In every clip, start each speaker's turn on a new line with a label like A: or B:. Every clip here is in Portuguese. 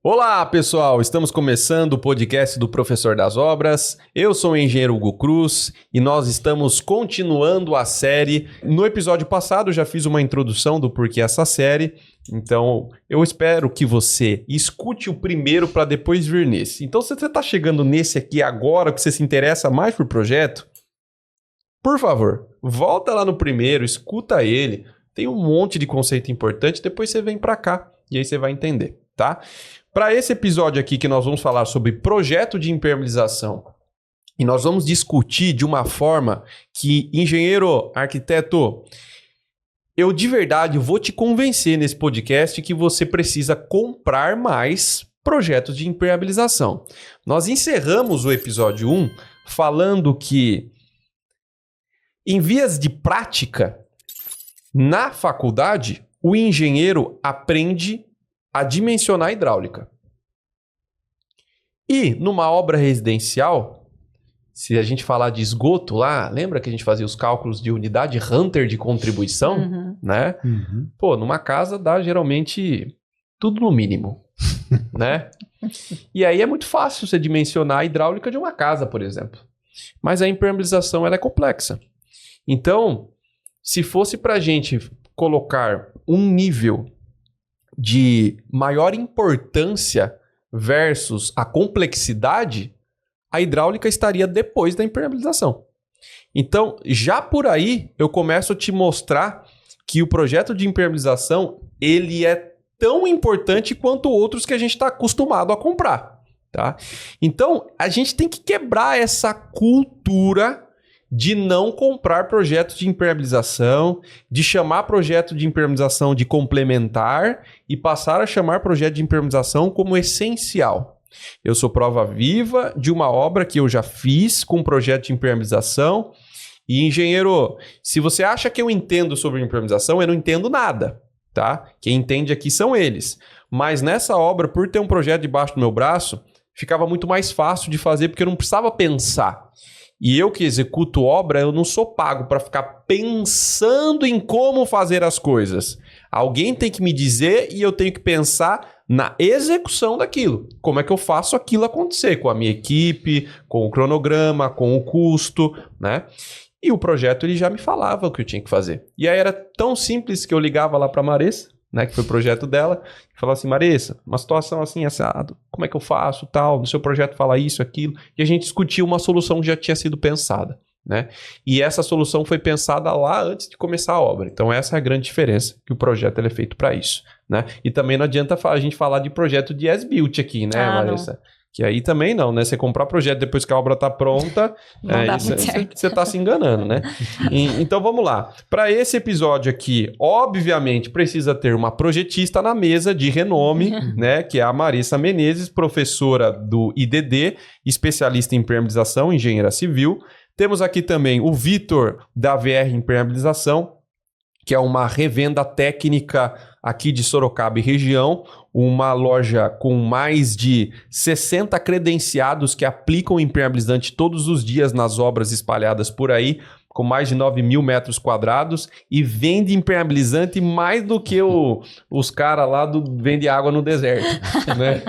A: Olá, pessoal! Estamos começando o podcast do Professor das Obras. Eu sou o engenheiro Hugo Cruz e nós estamos continuando a série. No episódio passado eu já fiz uma introdução do porquê essa série, então eu espero que você escute o primeiro para depois vir nesse. Então, se você está chegando nesse aqui agora, que você se interessa mais por projeto, por favor, volta lá no primeiro, escuta ele. Tem um monte de conceito importante, depois você vem para cá e aí você vai entender, tá? Para esse episódio aqui que nós vamos falar sobre projeto de impermeabilização e nós vamos discutir de uma forma que, engenheiro, arquiteto, eu de verdade vou te convencer nesse podcast que você precisa comprar mais projetos de impermeabilização. Nós encerramos o episódio 1 falando que, em vias de prática, na faculdade, o engenheiro aprende a dimensionar a hidráulica. E numa obra residencial, se a gente falar de esgoto lá, lembra que a gente fazia os cálculos de unidade Hunter de contribuição, né? Pô, numa casa dá geralmente tudo no mínimo, né? E aí é muito fácil você dimensionar a hidráulica de uma casa, por exemplo. Mas a impermeabilização ela é complexa. Então, se fosse pra gente colocar um nível de maior importância versus a complexidade, a hidráulica estaria depois da impermeabilização. Então, já por aí, eu começo a te mostrar que o projeto de impermeabilização, ele é tão importante quanto outros que a gente está acostumado a comprar, tá? Então, a gente tem que quebrar essa cultura de não comprar projetos de impermeabilização, de chamar projeto de impermeabilização de complementar e passar a chamar projeto de impermeabilização como essencial. Eu sou prova viva de uma obra que eu já fiz com projeto de impermeabilização. E, engenheiro, se você acha que eu entendo sobre impermeabilização, eu não entendo nada, tá? Quem entende aqui são eles. Mas nessa obra, por ter um projeto debaixo do meu braço, ficava muito mais fácil de fazer porque eu não precisava pensar. E eu que executo obra, eu não sou pago para ficar pensando em como fazer as coisas. Alguém tem que me dizer e eu tenho que pensar na execução daquilo. Como é que eu faço aquilo acontecer com a minha equipe, com o cronograma, com o custo, né? E o projeto ele já me falava o que eu tinha que fazer. E aí era tão simples que eu ligava lá para a Marissa, né, que foi o projeto dela, e falava assim: Marissa, uma situação assim, assado, como é que eu faço, tal, no seu projeto fala isso, aquilo, e a gente discutiu uma solução que já tinha sido pensada, né, e essa solução foi pensada lá antes de começar a obra. Então essa é a grande diferença, que o projeto ele é feito para isso, né, e também não adianta a gente falar de projeto de as-built aqui, né, Marissa? Não. Que aí também não, né? Você comprar projeto depois que a obra está pronta, você está se enganando, né? Então vamos lá. Para esse episódio aqui, obviamente, precisa ter uma projetista na mesa de renome, né? Que é a Marissa Menezes, professora do IDD, especialista em impermeabilização, engenheira civil. Temos aqui também o Vitor, da VR Impermeabilização, que é uma revenda técnica aqui de Sorocaba e região, uma loja com mais de 60 credenciados que aplicam impermeabilizante todos os dias nas obras espalhadas por aí, com mais de 9 mil metros quadrados, e vende impermeabilizante mais do que os caras lá vende água no deserto, né?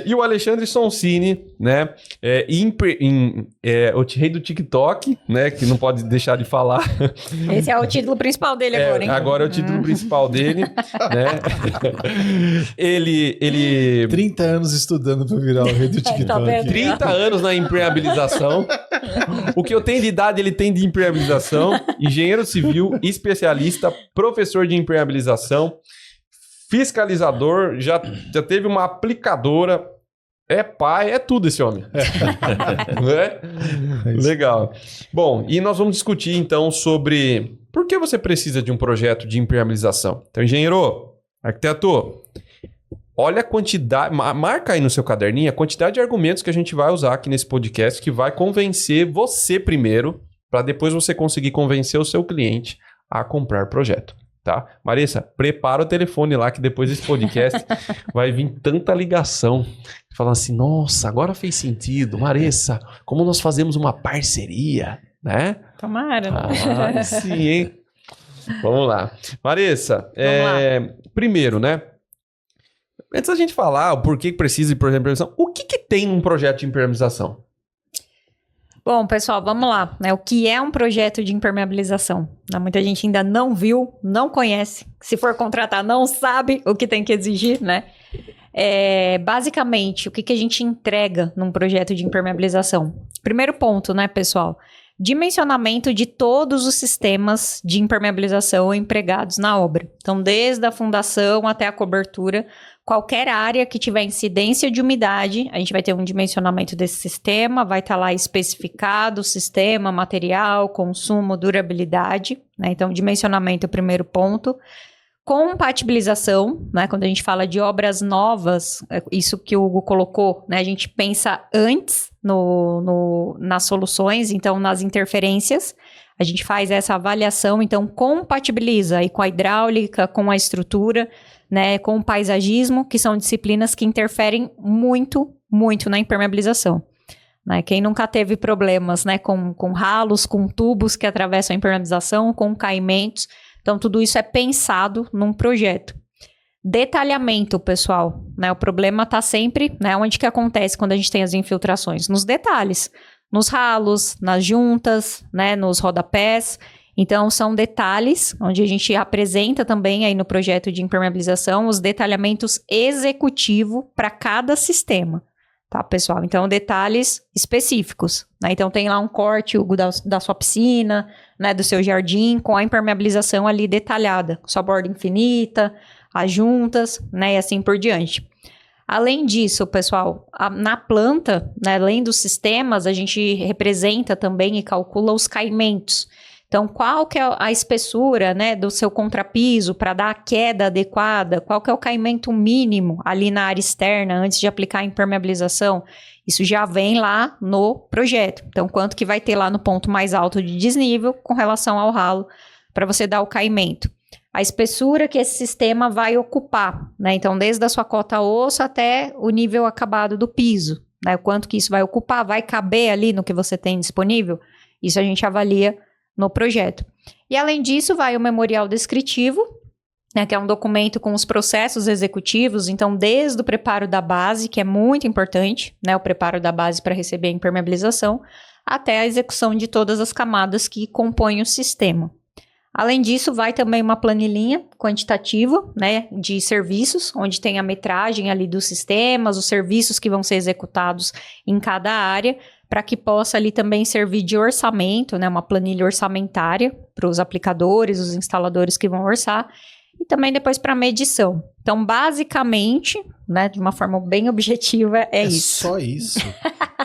A: E o Alexandre Sonsini, né? O rei do TikTok, né? Que não pode deixar de falar.
B: Esse é o título principal dele agora, hein?
A: Agora é o título principal dele, né? Ele
C: 30 anos estudando para virar o rei do TikTok.
B: Tá vendo?
A: 30 anos na impermeabilização. O que eu tenho de idade, ele tem de impermeabilização. Engenheiro civil, especialista, professor de impermeabilização, fiscalizador, já teve uma aplicadora, é pai, é tudo esse homem. Né? Legal. Bom, e nós vamos discutir então sobre por que você precisa de um projeto de impermeabilização. Então, engenheiro, arquiteto, olha a quantidade, marca aí no seu caderninho a quantidade de argumentos que a gente vai usar aqui nesse podcast que vai convencer você primeiro, para depois você conseguir convencer o seu cliente a comprar projeto, tá? Marissa, prepara o telefone lá que depois desse podcast vai vir tanta ligação falando assim: nossa, agora fez sentido, Marissa, como nós fazemos uma parceria, né?
B: Tomara.
A: Sim, hein? Vamos lá. Marissa, primeiro, né? Antes da gente falar o porquê que precisa de projeto de impermeabilização, o que tem num projeto de impermeabilização?
B: Bom, pessoal, vamos lá, né? O que é um projeto de impermeabilização? Muita gente ainda não viu, não conhece. Se for contratar, não sabe o que tem que exigir, né? Basicamente, o que a gente entrega num projeto de impermeabilização? Primeiro ponto, né, pessoal? Dimensionamento de todos os sistemas de impermeabilização empregados na obra. Então, desde a fundação até a cobertura, qualquer área que tiver incidência de umidade, a gente vai ter um dimensionamento desse sistema, vai estar lá especificado o sistema, material, consumo, durabilidade, né? Então, dimensionamento é o primeiro ponto. Compatibilização, né? Quando a gente fala de obras novas, isso que o Hugo colocou, né? A gente pensa antes nas soluções, então nas interferências, a gente faz essa avaliação, então compatibiliza aí com a hidráulica, com a estrutura, né? Com o paisagismo, que são disciplinas que interferem muito, muito na impermeabilização. Né? Quem nunca teve problemas, né? Com ralos, com tubos que atravessam a impermeabilização, com caimentos. Então, tudo isso é pensado num projeto. Detalhamento, pessoal, né? O problema está sempre, né? Onde que acontece quando a gente tem as infiltrações? Nos detalhes, nos ralos, nas juntas, né? Nos rodapés. Então, são detalhes onde a gente apresenta também aí no projeto de impermeabilização os detalhamentos executivos para cada sistema. Tá, pessoal? Então, detalhes específicos, né? Então, tem lá um corte, Hugo, da sua piscina, né? Do seu jardim, com a impermeabilização ali detalhada. Sua borda infinita, as juntas, né? E assim por diante. Além disso, pessoal, na planta, né? Além dos sistemas, a gente representa também e calcula os caimentos. Então, qual que é a espessura, né, do seu contrapiso para dar a queda adequada? Qual que é o caimento mínimo ali na área externa antes de aplicar a impermeabilização? Isso já vem lá no projeto. Então, quanto que vai ter lá no ponto mais alto de desnível com relação ao ralo para você dar o caimento? A espessura que esse sistema vai ocupar, né? Então, desde a sua cota osso até o nível acabado do piso, né? O quanto que isso vai ocupar, vai caber ali no que você tem disponível? Isso a gente avalia no projeto. E além disso, vai o memorial descritivo, né, que é um documento com os processos executivos, então desde o preparo da base, que é muito importante, né, o preparo da base para receber a impermeabilização, até a execução de todas as camadas que compõem o sistema. Além disso, vai também uma planilhinha quantitativa, né, de serviços, onde tem a metragem ali dos sistemas, os serviços que vão ser executados em cada área, para que possa ali também servir de orçamento, né, uma planilha orçamentária para os aplicadores, os instaladores que vão orçar, e também depois para medição. Então, basicamente, né, de uma forma bem objetiva, é isso.
C: Só isso.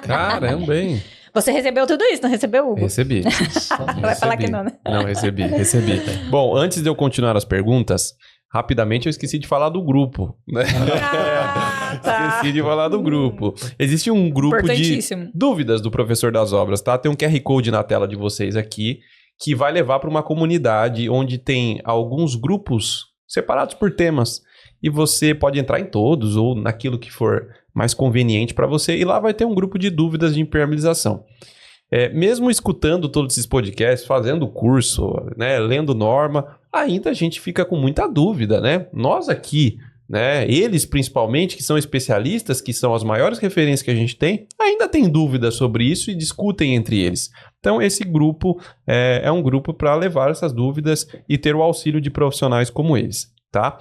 A: Caramba, hein?
B: Você recebeu tudo isso, não recebeu, Hugo?
A: Recebi.
B: Vai falar que não, né?
A: Não, recebi. Bom, antes de eu continuar as perguntas, rapidamente eu esqueci de falar do grupo. Né?
B: Tá.
A: Esqueci de falar do grupo. Existe um grupo de dúvidas do professor das obras, tá? Tem um QR Code na tela de vocês aqui, que vai levar para uma comunidade onde tem alguns grupos separados por temas. E você pode entrar em todos ou naquilo que for mais conveniente para você. E lá vai ter um grupo de dúvidas de impermeabilização. Mesmo escutando todos esses podcasts, fazendo curso, né, lendo norma, ainda a gente fica com muita dúvida, né? Nós aqui, né, eles principalmente, que são especialistas, que são as maiores referências que a gente tem, ainda tem dúvidas sobre isso e discutem entre eles. Então, esse grupo é um grupo para levar essas dúvidas e ter o auxílio de profissionais como eles, tá?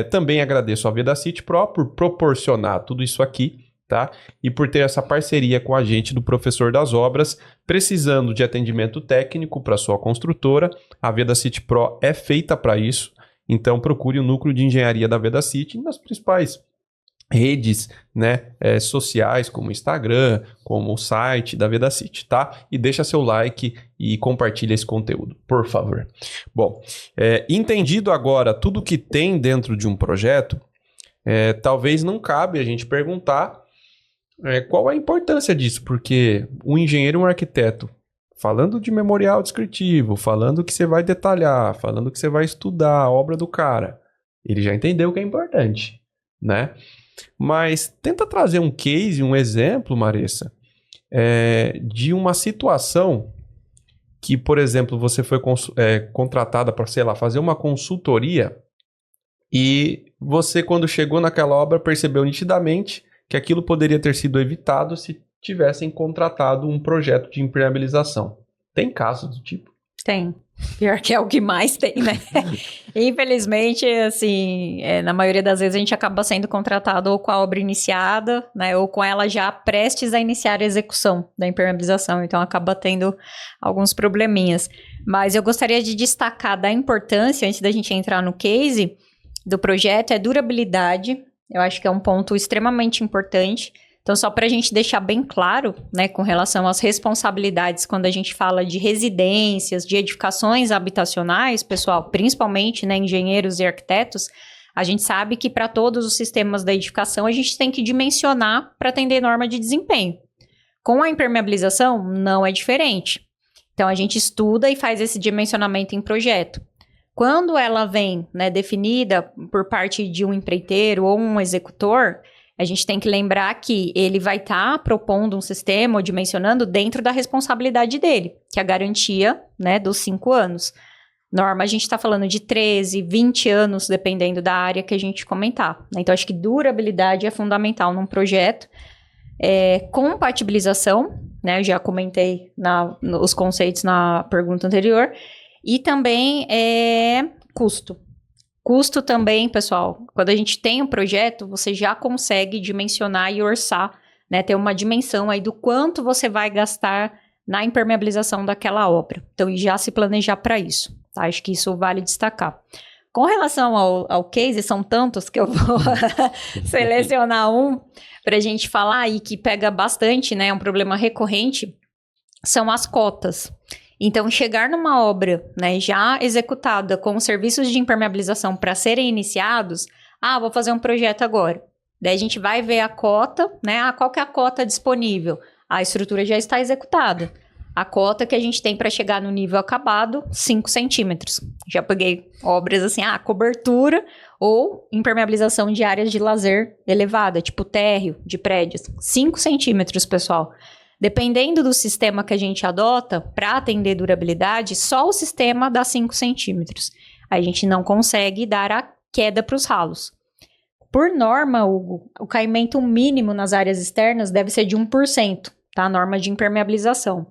A: Também agradeço a Vedacity Pro por proporcionar tudo isso aqui, tá? E por ter essa parceria com a gente do Professor das Obras, precisando de atendimento técnico para sua construtora, a Vedacity Pro é feita para isso. Então procure o núcleo de engenharia da Vedacity nas principais redes, né, sociais, como o Instagram, como o site da Vedacity, tá? E deixa seu like e compartilha esse conteúdo, por favor. Bom, entendido agora tudo que tem dentro de um projeto, talvez não cabe a gente perguntar qual a importância disso, porque um engenheiro e um arquiteto, falando de memorial descritivo, falando que você vai detalhar, falando que você vai estudar a obra do cara, ele já entendeu o que é importante, né? Mas tenta trazer um case, um exemplo, Marissa, de uma situação que, por exemplo, você foi contratada para, sei lá, fazer uma consultoria E você, quando chegou naquela obra, percebeu nitidamente que aquilo poderia ter sido evitado se tivessem contratado um projeto de impermeabilização. Tem casos do tipo?
B: Tem. Pior que é o que mais tem, né? Infelizmente, assim, na maioria das vezes a gente acaba sendo contratado ou com a obra iniciada, né? Ou com ela já prestes a iniciar a execução da impermeabilização. Então, acaba tendo alguns probleminhas. Mas eu gostaria de destacar da importância, antes da gente entrar no case do projeto, é durabilidade. Eu acho que é um ponto extremamente importante. Então, só para a gente deixar bem claro, né, com relação às responsabilidades quando a gente fala de residências, de edificações habitacionais, pessoal, principalmente, né, engenheiros e arquitetos, a gente sabe que para todos os sistemas da edificação a gente tem que dimensionar para atender norma de desempenho. Com a impermeabilização, não é diferente. Então, a gente estuda e faz esse dimensionamento em projeto. Quando ela vem, né, definida por parte de um empreiteiro ou um executor, a gente tem que lembrar que ele vai estar propondo um sistema ou dimensionando dentro da responsabilidade dele, que é a garantia, né, dos 5 anos. Norma, a gente está falando de 13, 20 anos, dependendo da área que a gente comentar. Né? Então, acho que durabilidade é fundamental num projeto. Compatibilização, né, eu já comentei os conceitos na pergunta anterior. E também custo. Custo também, pessoal, quando a gente tem um projeto, você já consegue dimensionar e orçar, né, ter uma dimensão aí do quanto você vai gastar na impermeabilização daquela obra. Então, e já se planejar para isso, tá? Acho que isso vale destacar. Com relação ao case, são tantos que eu vou selecionar um para a gente falar e que pega bastante, né, é um problema recorrente, são as cotas. Então, chegar numa obra, né, já executada com os serviços de impermeabilização para serem iniciados, vou fazer um projeto agora. Daí a gente vai ver a cota, né, qual que é a cota disponível? A estrutura já está executada. A cota que a gente tem para chegar no nível acabado, 5 centímetros. Já peguei obras assim, cobertura ou impermeabilização de áreas de lazer elevada, tipo térreo de prédios. 5 centímetros, pessoal. Dependendo do sistema que a gente adota, para atender durabilidade, só o sistema dá 5 centímetros. A gente não consegue dar a queda para os ralos. Por norma, Hugo, o caimento mínimo nas áreas externas deve ser de 1%, tá? A norma de impermeabilização.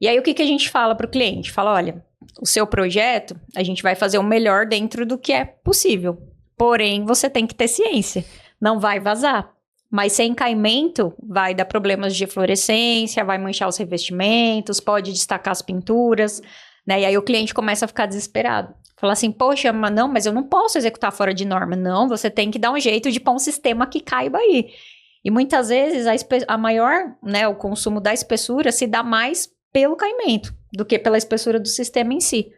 B: E aí, o que a gente fala para o cliente? Fala, olha, o seu projeto, a gente vai fazer o melhor dentro do que é possível. Porém, você tem que ter ciência. Não vai vazar. Mas sem caimento, vai dar problemas de fluorescência, vai manchar os revestimentos, pode destacar as pinturas, né? E aí o cliente começa a ficar desesperado. Fala assim, poxa, mas eu não posso executar fora de norma. Não, você tem que dar um jeito de pôr um sistema que caiba aí. E muitas vezes a maior, né, o consumo da espessura se dá mais pelo caimento do que pela espessura do sistema em si.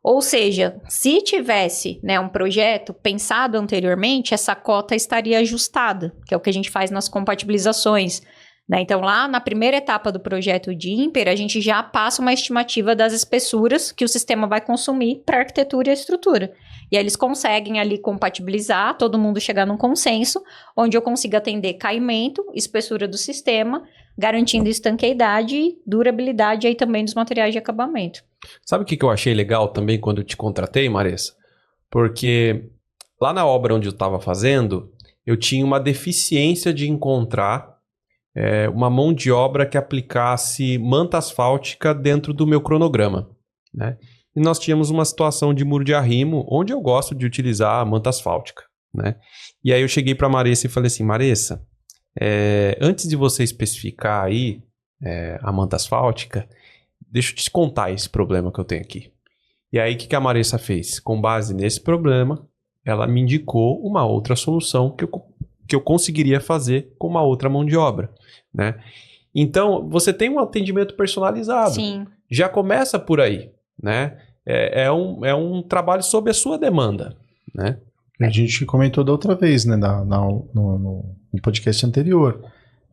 B: Ou seja, se tivesse, né, um projeto pensado anteriormente, essa cota estaria ajustada, que é o que a gente faz nas compatibilizações. Né? Então, lá na primeira etapa do projeto de IMPER, a gente já passa uma estimativa das espessuras que o sistema vai consumir para a arquitetura e a estrutura. E aí eles conseguem ali compatibilizar, todo mundo chegar num consenso, onde eu consiga atender caimento, espessura do sistema, garantindo estanqueidade e durabilidade aí também dos materiais de acabamento.
A: Sabe o que eu achei legal também quando eu te contratei, Maressa? Porque lá na obra onde eu estava fazendo, eu tinha uma deficiência de encontrar uma mão de obra que aplicasse manta asfáltica dentro do meu cronograma, né? E nós tínhamos uma situação de muro de arrimo, onde eu gosto de utilizar a manta asfáltica, né? E aí eu cheguei para a Maressa e falei assim, Maressa, antes de você especificar aí a manta asfáltica, deixa eu te contar esse problema que eu tenho aqui. E aí, o que a Maressa fez? Com base nesse problema, ela me indicou uma outra solução que eu conseguiria fazer com uma outra mão de obra, né? Então, você tem um atendimento personalizado.
B: Sim.
A: Já começa por aí, né? É um trabalho sob a sua demanda, né?
C: A gente comentou da outra vez, né? No podcast anterior.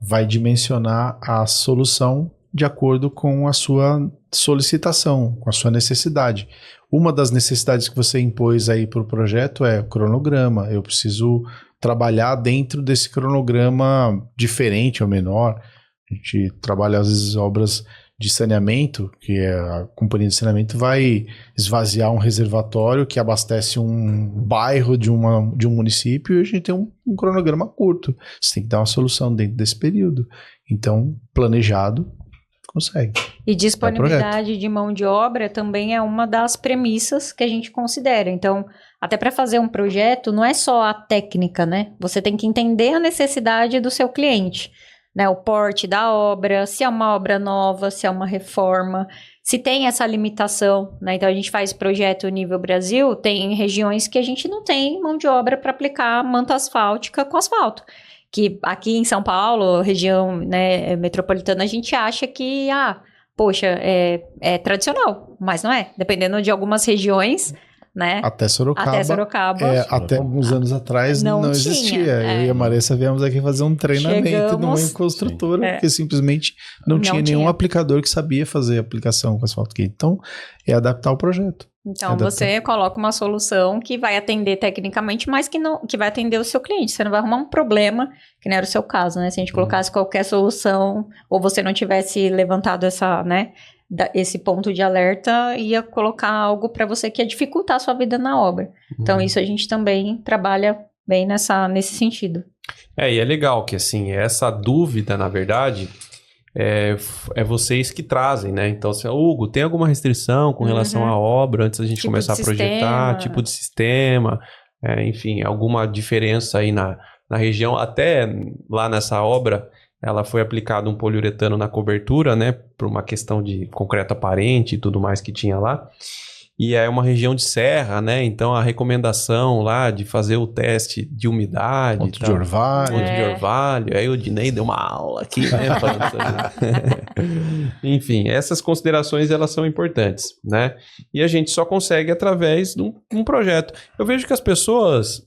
C: Vai dimensionar a solução de acordo com a sua solicitação, com a sua necessidade. Uma das necessidades que você impôs aí para o projeto é o cronograma. Eu preciso trabalhar dentro desse cronograma diferente ou menor. A gente trabalha, às vezes, obras de saneamento, que é a companhia de saneamento vai esvaziar um reservatório que abastece um bairro de um município e a gente tem um cronograma curto. Você tem que dar uma solução dentro desse período. Então, planejado, consegue.
B: E disponibilidade de mão de obra também é uma das premissas que a gente considera. Então, até para fazer um projeto, não é só a técnica, né? Você tem que entender a necessidade do seu cliente. Né, o porte da obra, se é uma obra nova, se é uma reforma, se tem essa limitação, né? Então a gente faz projeto nível Brasil, tem regiões que a gente não tem mão de obra para aplicar manta asfáltica com asfalto, que aqui em São Paulo, região, né, metropolitana, a gente acha que, poxa, é tradicional, mas não é, dependendo de algumas regiões, né?
C: Até Sorocaba. Até alguns anos atrás não existia. Eu e a Marissa viemos aqui fazer um treinamento numa construtora, porque simplesmente não tinha nenhum aplicador que sabia fazer aplicação com asfalto quente. Então, é adaptar o projeto.
B: Então, você coloca uma solução que vai atender tecnicamente, mas que vai atender o seu cliente. Você não vai arrumar um problema, que não era o seu caso, né? Se a gente colocasse qualquer solução, ou você não tivesse levantado esse ponto de alerta, ia colocar algo para você que ia dificultar a sua vida na obra. Então, isso a gente também trabalha bem nesse sentido.
A: E é legal que, assim, essa dúvida, na verdade, é vocês que trazem, né? Então, assim, Hugo, tem alguma restrição com relação à obra antes da gente começar a projetar? Tipo de sistema, enfim, alguma diferença aí na região? Até lá nessa obra, ela foi aplicada um poliuretano na cobertura, né? Por uma questão de concreto aparente e tudo mais que tinha lá. E é uma região de serra, né? Então a recomendação lá de fazer o teste de umidade.
C: Ponto de orvalho.
A: Ponto de orvalho. Aí o Dinei deu uma aula aqui, né? Enfim, essas considerações elas são importantes, né? E a gente só consegue através de um projeto. Eu vejo que as pessoas,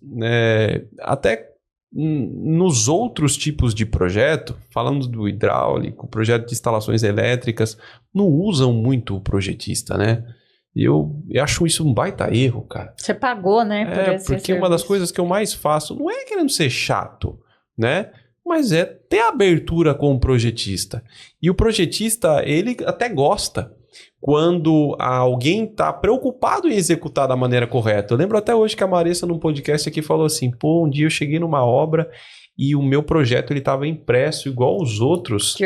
A: até nos outros tipos de projeto, falando do hidráulico, projeto de instalações elétricas, não usam muito o projetista, né? E eu acho isso um baita erro, cara.
B: Você pagou, né?
A: Porque uma das coisas que eu mais faço não é querendo ser chato, né? Mas é ter abertura com o projetista. E o projetista, ele até gosta quando alguém está preocupado em executar da maneira correta. Eu lembro até hoje que a Marissa, num podcast aqui, falou assim, um dia eu cheguei numa obra e o meu projeto ele estava impresso igual os outros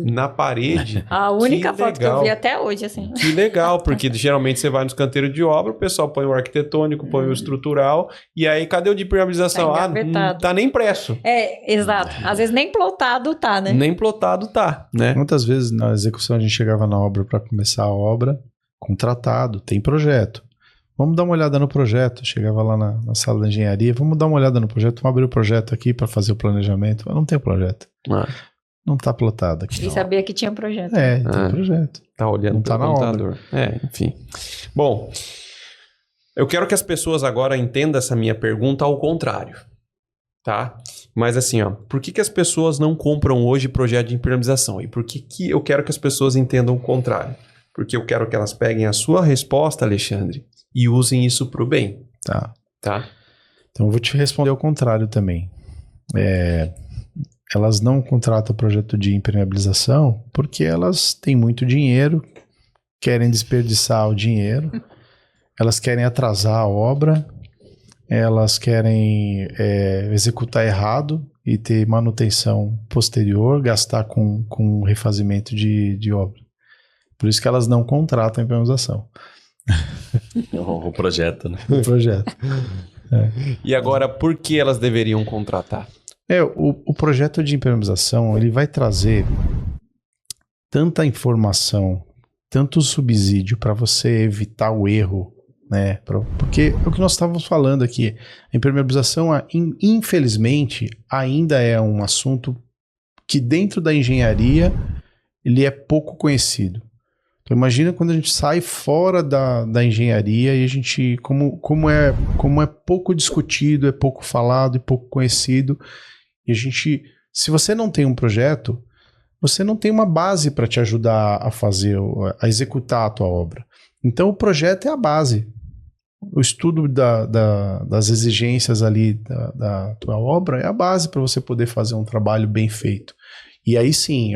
A: na parede.
B: A única foto que eu vi até hoje, assim.
A: Que legal, porque geralmente você vai nos canteiros de obra, o pessoal põe o arquitetônico, põe o estrutural, e aí cadê o de impermeabilização? Não tá nem impresso.
B: Exato. Às vezes nem plotado tá, né?
A: Nem plotado tá, né?
C: Muitas vezes na execução a gente chegava na obra para começar a obra, contratado, tem projeto. Vamos dar uma olhada no projeto. Chegava lá na sala da engenharia, vamos dar uma olhada no projeto, vamos abrir o projeto aqui para fazer o planejamento. Não tem projeto. Não está plotado aqui.
B: E sabia que tinha projeto.
C: Tem projeto.
A: Tá olhando
C: não tá na
A: computador. Enfim. Bom, eu quero que as pessoas agora entendam essa minha pergunta ao contrário, tá? Mas assim, por que as pessoas não compram hoje projeto de impermeabilização? E por que eu quero que as pessoas entendam o contrário? Porque eu quero que elas peguem a sua resposta, Alexandre, e usem isso para o bem.
C: Tá.
A: Então
C: eu vou te responder ao contrário também. Elas não contratam projeto de impermeabilização porque elas têm muito dinheiro, querem desperdiçar o dinheiro, elas querem atrasar a obra, elas querem executar errado e ter manutenção posterior, gastar com refazimento de obra. Por isso que elas não contratam a impermeabilização.
D: O projeto, né?
C: O projeto.
A: E agora, por que elas deveriam contratar?
C: O projeto de impermeabilização, ele vai trazer tanta informação, tanto subsídio para você evitar o erro, né? Porque é o que nós estávamos falando aqui. A impermeabilização, infelizmente, ainda é um assunto que dentro da engenharia ele é pouco conhecido. Então imagina quando a gente sai fora da engenharia e a gente, como é pouco discutido, é pouco falado e pouco conhecido, e a gente, se você não tem um projeto, você não tem uma base para te ajudar a executar a tua obra. Então o projeto é a base. O estudo das exigências ali da tua obra é a base para você poder fazer um trabalho bem feito. E aí sim,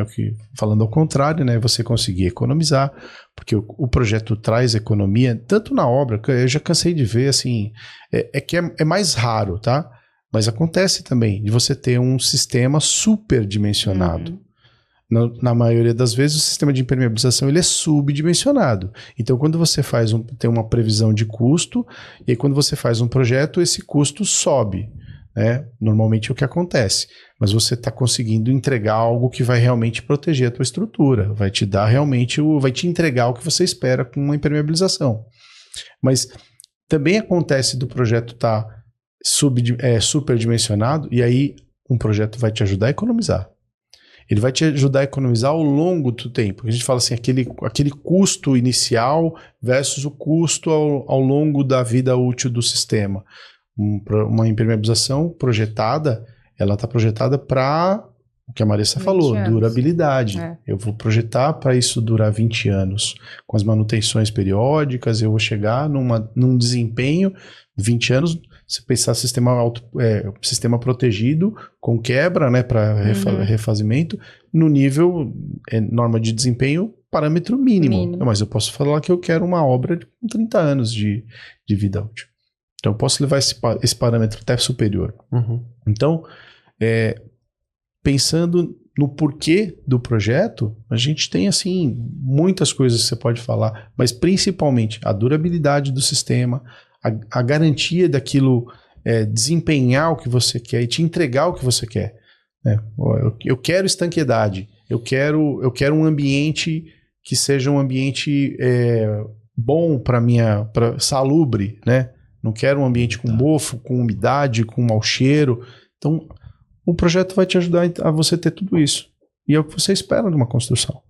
C: falando ao contrário, né, você conseguir economizar, porque o projeto traz economia, tanto na obra, que eu já cansei de ver, assim, que é mais raro, tá? Mas acontece também de você ter um sistema superdimensionado. Na maioria das vezes, o sistema de impermeabilização ele é subdimensionado. Então, quando você tem uma previsão de custo, e aí quando você faz um projeto, esse custo sobe. Né? Normalmente é o que acontece. Mas você está conseguindo entregar algo que vai realmente proteger a tua estrutura. Vai te dar realmente, vai te entregar o que você espera com uma impermeabilização. Mas também acontece do projeto estar superdimensionado, e aí um projeto vai te ajudar a economizar. Ele vai te ajudar a economizar ao longo do tempo. A gente fala assim, aquele custo inicial versus o custo ao longo da vida útil do sistema. Uma impermeabilização projetada, ela está projetada para o que a Marissa falou, durabilidade. Eu vou projetar para isso durar 20 anos. Com as manutenções periódicas, eu vou chegar num desempenho, 20 anos, se pensar sistema protegido, com quebra, né, para refazimento, no nível, norma de desempenho, parâmetro mínimo. Mas eu posso falar que eu quero uma obra com 30 anos de vida útil. Então eu posso levar esse parâmetro até superior. Então, pensando no porquê do projeto, a gente tem assim muitas coisas que você pode falar, mas principalmente a durabilidade do sistema, a garantia daquilo desempenhar o que você quer e te entregar o que você quer. Né? Eu quero estanqueidade, eu quero um ambiente que seja um ambiente bom para salubre, né? Não quero um ambiente com mofo, com umidade, com mau cheiro. Então, o projeto vai te ajudar a você ter tudo isso. E é o que você espera de uma construção.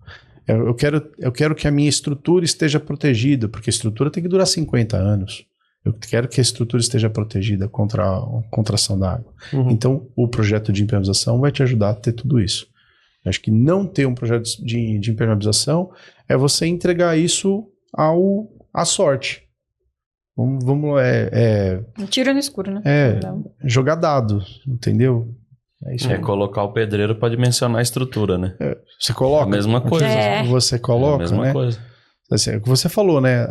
C: Eu quero que a minha estrutura esteja protegida, porque a estrutura tem que durar 50 anos. Eu quero que a estrutura esteja protegida contra a contração da água. Então, o projeto de impermeabilização vai te ajudar a ter tudo isso. Eu acho que não ter um projeto de impermeabilização é você entregar isso à sorte. Vamos
B: um tiro no escuro, né?
C: Jogar dado, entendeu? É isso.
D: Colocar o pedreiro para dimensionar a estrutura, né?
C: Você coloca?
D: A mesma coisa.
C: Você coloca,
D: a mesma coisa.
C: Assim, é o que você falou, né?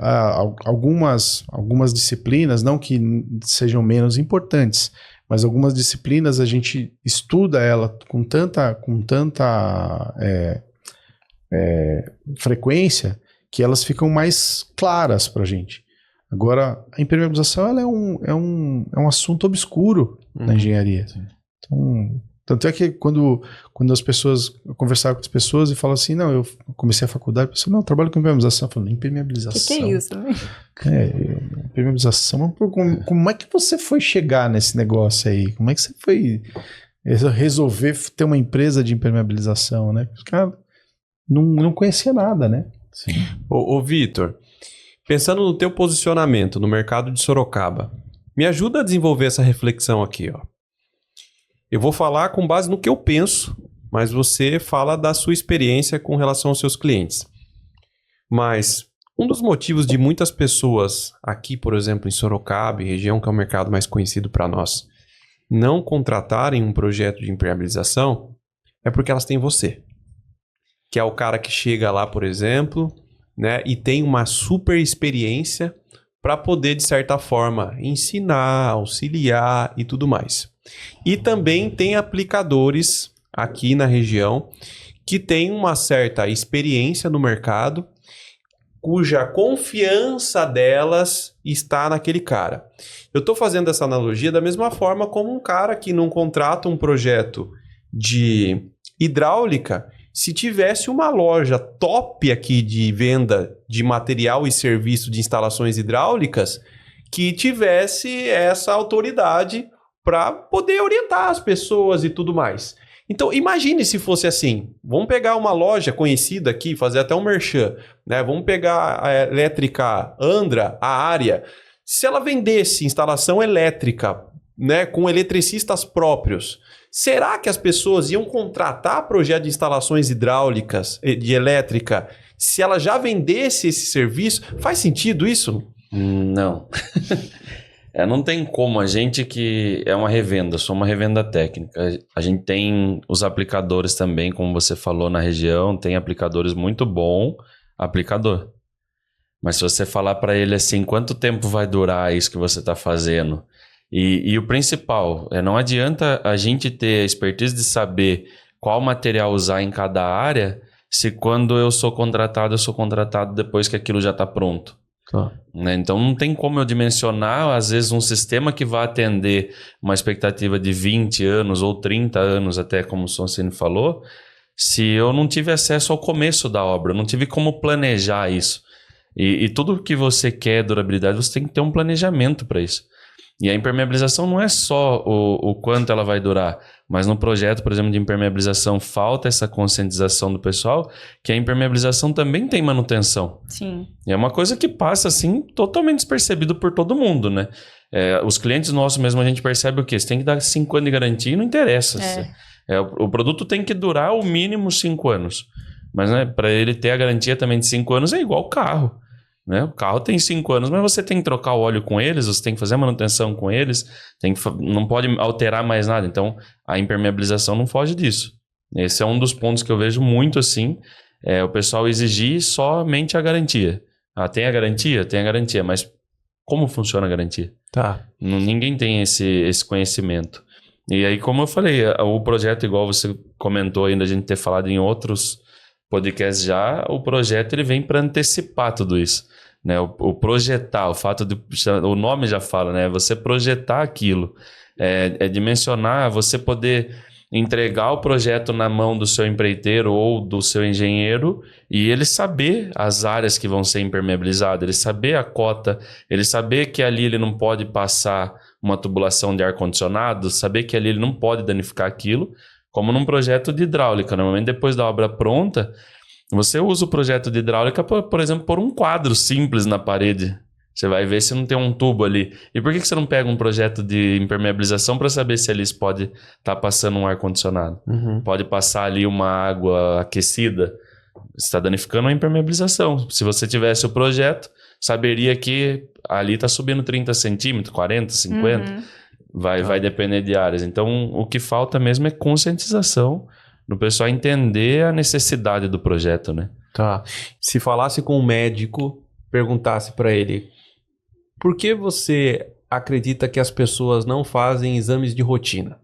C: Algumas disciplinas, não que sejam menos importantes, mas algumas disciplinas a gente estuda ela com tanta frequência que elas ficam mais claras pra gente. Agora, a impermeabilização ela é um assunto obscuro na engenharia. Então, tanto é que quando eu conversava com as pessoas e falo assim, não, eu comecei a faculdade, eu pensei, não, eu trabalho com impermeabilização. Eu falo, impermeabilização.
B: Que é isso, né?
C: Impermeabilização. Como é que você foi chegar nesse negócio aí? Como é que você foi resolver ter uma empresa de impermeabilização, né? Os caras não conhecia nada, né?
A: Sim. Ô Vitor, pensando no teu posicionamento no mercado de Sorocaba, me ajuda a desenvolver essa reflexão aqui, ó. Eu vou falar com base no que eu penso, mas você fala da sua experiência com relação aos seus clientes. Mas um dos motivos de muitas pessoas aqui, por exemplo, em Sorocaba, região que é o mercado mais conhecido para nós, não contratarem um projeto de impermeabilização é porque elas têm você. Que é o cara que chega lá, por exemplo, né, e tem uma super experiência para poder, de certa forma, ensinar, auxiliar e tudo mais. E também tem aplicadores aqui na região que têm uma certa experiência no mercado, cuja confiança delas está naquele cara. Eu estou fazendo essa analogia da mesma forma como um cara que não contrata um projeto de hidráulica, se tivesse uma loja top aqui de venda de material e serviço de instalações hidráulicas que tivesse essa autoridade para poder orientar as pessoas e tudo mais. Então, imagine se fosse assim. Vamos pegar uma loja conhecida aqui, fazer até um merchan, né? Vamos pegar a elétrica Andra, a Área. Se ela vendesse instalação elétrica, né, com eletricistas próprios, será que as pessoas iam contratar projeto de instalações hidráulicas, de elétrica, se ela já vendesse esse serviço? Faz sentido isso?
D: Não. Não tem como, a gente que é uma revenda, sou uma revenda técnica, a gente tem os aplicadores também, como você falou, na região, tem aplicadores muito bom, aplicador. Mas se você falar para ele assim, quanto tempo vai durar isso que você está fazendo? E o principal, não adianta a gente ter a expertise de saber qual material usar em cada área, se quando eu sou contratado depois que aquilo já está pronto. Né? Então não tem como eu dimensionar, às vezes, um sistema que vai atender uma expectativa de 20 anos ou 30 anos, até como o Sonsini falou, se eu não tive acesso ao começo da obra, eu não tive como planejar isso. E tudo que você quer, durabilidade, você tem que ter um planejamento para isso. E a impermeabilização não é só o quanto ela vai durar, mas no projeto, por exemplo, de impermeabilização, falta essa conscientização do pessoal que a impermeabilização também tem manutenção.
B: Sim.
D: E é uma coisa que passa, assim, totalmente despercebido por todo mundo, né? Os clientes nossos mesmo, a gente percebe o quê? Você tem que dar 5 anos de garantia e não interessa. O produto tem que durar o mínimo 5 anos. Mas, né, para ele ter a garantia também de 5 anos é igual o carro. Né? O carro tem 5 anos, mas você tem que trocar o óleo com eles, você tem que fazer a manutenção com eles, não pode alterar mais nada. Então, a impermeabilização não foge disso. Esse é um dos pontos que eu vejo muito assim, o pessoal exigir somente a garantia. Tem a garantia? Tem a garantia, mas como funciona a garantia? Ninguém tem esse conhecimento. E aí, como eu falei, o projeto, igual você comentou ainda, a gente ter falado em outros podcasts já, o projeto ele vem para antecipar tudo isso. Né? O projetar, o fato de... O nome já fala, né? Você projetar aquilo. Dimensionar, você poder entregar o projeto na mão do seu empreiteiro ou do seu engenheiro e ele saber as áreas que vão ser impermeabilizadas, ele saber a cota, ele saber que ali ele não pode passar uma tubulação de ar-condicionado, saber que ali ele não pode danificar aquilo, como num projeto de hidráulica. Normalmente, depois da obra pronta, você usa o projeto de hidráulica, por exemplo, por um quadro simples na parede. Você vai ver se não tem um tubo ali. E por que você não pega um projeto de impermeabilização para saber se ali pode estar passando um ar-condicionado? Pode passar ali uma água aquecida? Você está danificando a impermeabilização. Se você tivesse o projeto, saberia que ali está subindo 30 centímetros, 40, 50. Vai depender de áreas. Então, o que falta mesmo é conscientização do pessoal entender a necessidade do projeto, né?
A: Se falasse com um médico, perguntasse para ele, por que você acredita que as pessoas não fazem exames de rotina?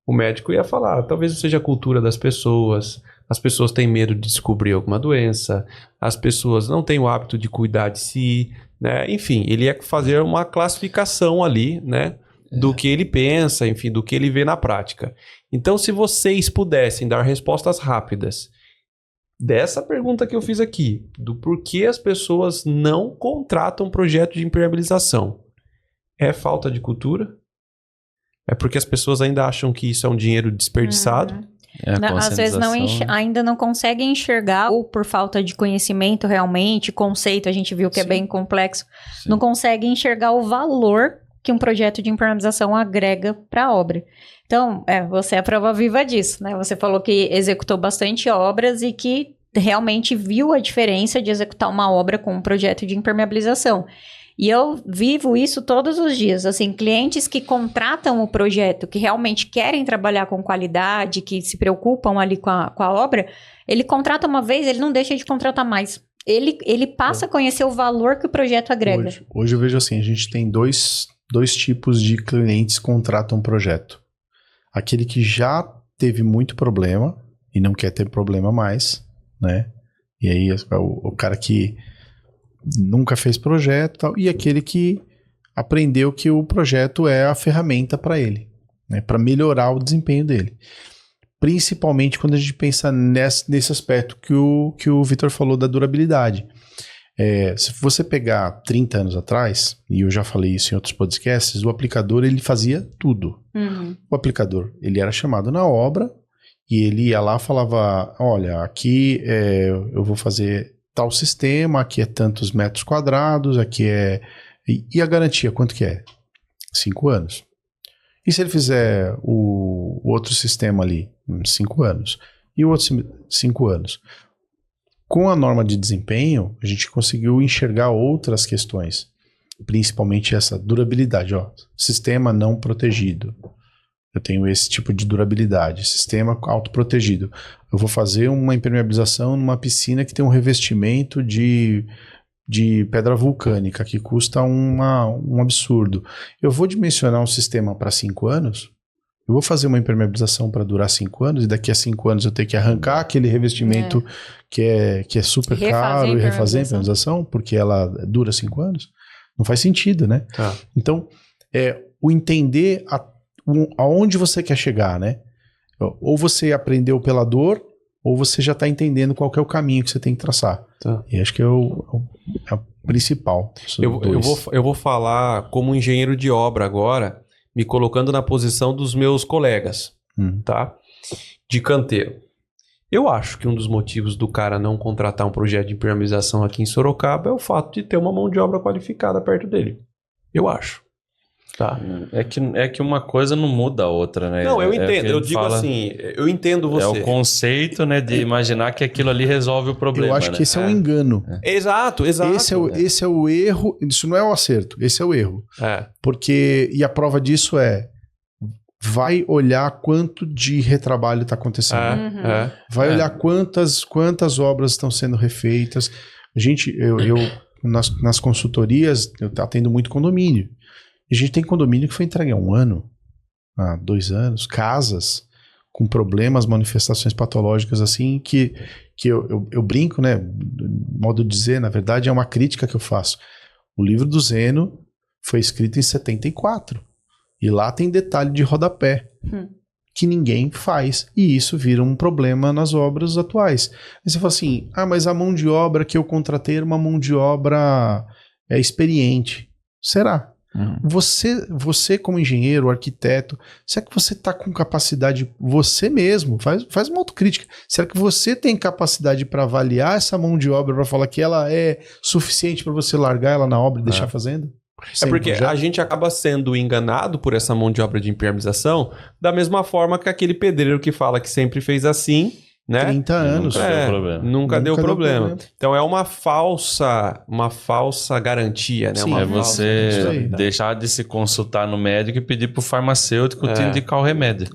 A: O médico ia falar, talvez seja a cultura das pessoas, as pessoas têm medo de descobrir alguma doença, as pessoas não têm o hábito de cuidar de si, né? Enfim, ele ia fazer uma classificação ali, né? Do que ele pensa, enfim, do que ele vê na prática. Então, se vocês pudessem dar respostas rápidas dessa pergunta que eu fiz aqui, do porquê as pessoas não contratam projeto de impermeabilização, é falta de cultura? É porque as pessoas ainda acham que isso é um dinheiro desperdiçado?
B: Às vezes ainda não conseguem enxergar, ou por falta de conhecimento realmente, conceito, a gente viu que é bem complexo, não conseguem enxergar o valor que um projeto de impermeabilização agrega para a obra. Então, você é a prova viva disso, né? Você falou que executou bastante obras e que realmente viu a diferença de executar uma obra com um projeto de impermeabilização. E eu vivo isso todos os dias, assim, clientes que contratam o projeto, que realmente querem trabalhar com qualidade, que se preocupam ali com a obra, ele contrata uma vez, ele não deixa de contratar mais. Ele passa a conhecer o valor que o projeto agrega.
C: Hoje eu vejo assim, a gente tem dois tipos de clientes que contratam um projeto. Aquele que já teve muito problema e não quer ter problema mais, né? E aí o cara que nunca fez projeto tal, e aquele que aprendeu que o projeto é a ferramenta para ele, né? Para melhorar o desempenho dele. Principalmente quando a gente pensa nesse aspecto que o Vitor falou da durabilidade. Se você pegar 30 anos atrás, e eu já falei isso em outros podcasts, o aplicador ele fazia tudo. O aplicador ele era chamado na obra e ele ia lá e falava, olha, aqui eu vou fazer tal sistema, aqui é tantos metros quadrados, aqui é... E a garantia, quanto que é? 5 anos. E se ele fizer o outro sistema ali, 5 anos, e o outro 5 anos? Com a norma de desempenho, a gente conseguiu enxergar outras questões. principalmente essa durabilidade, ó, sistema não protegido. Eu tenho esse tipo de durabilidade, sistema autoprotegido. Eu vou fazer uma impermeabilização numa piscina que tem um revestimento de pedra vulcânica, que custa um absurdo. Eu vou dimensionar um sistema para 5 anos, eu vou fazer uma impermeabilização para durar 5 anos, e daqui a 5 anos eu tenho que arrancar aquele revestimento que é super caro e refazer a impermeabilização, porque ela dura 5 anos. Não faz sentido, né? Então, o entender aonde você quer chegar, né? Ou você aprendeu pela dor, ou você já está entendendo qual que é o caminho que você tem que traçar. E acho que é o principal.
A: Eu vou falar como engenheiro de obra agora, me colocando na posição dos meus colegas, tá? De canteiro. Eu acho que um dos motivos do cara não contratar um projeto de impermeabilização aqui em Sorocaba é o fato de ter uma mão de obra qualificada perto dele. Eu acho. Tá.
D: É que uma coisa não muda a outra, né?
A: Não, eu entendo. Eu digo assim, eu entendo você.
D: É o conceito, né, de imaginar que aquilo ali resolve o problema.
C: Eu acho que esse é um engano.
A: Exato.
C: Esse é o erro. Isso não é o acerto, esse é o erro. Porque, e a prova disso vai olhar quanto de retrabalho está acontecendo. Vai olhar quantas obras estão sendo refeitas. Eu nas consultorias, eu atendo muito condomínio. A gente tem condomínio que foi entregue há 1 ano, há 2 anos, casas com problemas, manifestações patológicas assim, que eu brinco, né? Modo de dizer, na verdade, é uma crítica que eu faço. O livro do Zeno foi escrito em 74. E lá tem detalhe de rodapé que ninguém faz. E isso vira um problema nas obras atuais. Aí você fala assim, mas a mão de obra que eu contratei era uma mão de obra experiente. Será? Você como engenheiro, arquiteto, será que você está com capacidade, você mesmo, faz uma autocrítica, será que você tem capacidade para avaliar essa mão de obra, para falar que ela é suficiente para você largar ela na obra e deixar fazendo?
A: Porque a gente acaba sendo enganado por essa mão de obra de impermeabilização da mesma forma que aquele pedreiro que fala que sempre fez assim, né?
C: 30 anos.
A: Nunca deu problema. Então é uma falsa garantia, né?
C: Sim,
D: você deixar de se consultar no médico e pedir pro farmacêutico te indicar o remédio.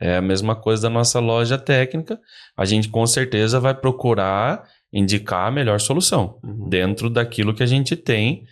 D: É a mesma coisa da nossa loja técnica. A gente com certeza vai procurar indicar a melhor solução dentro daquilo que a gente tem.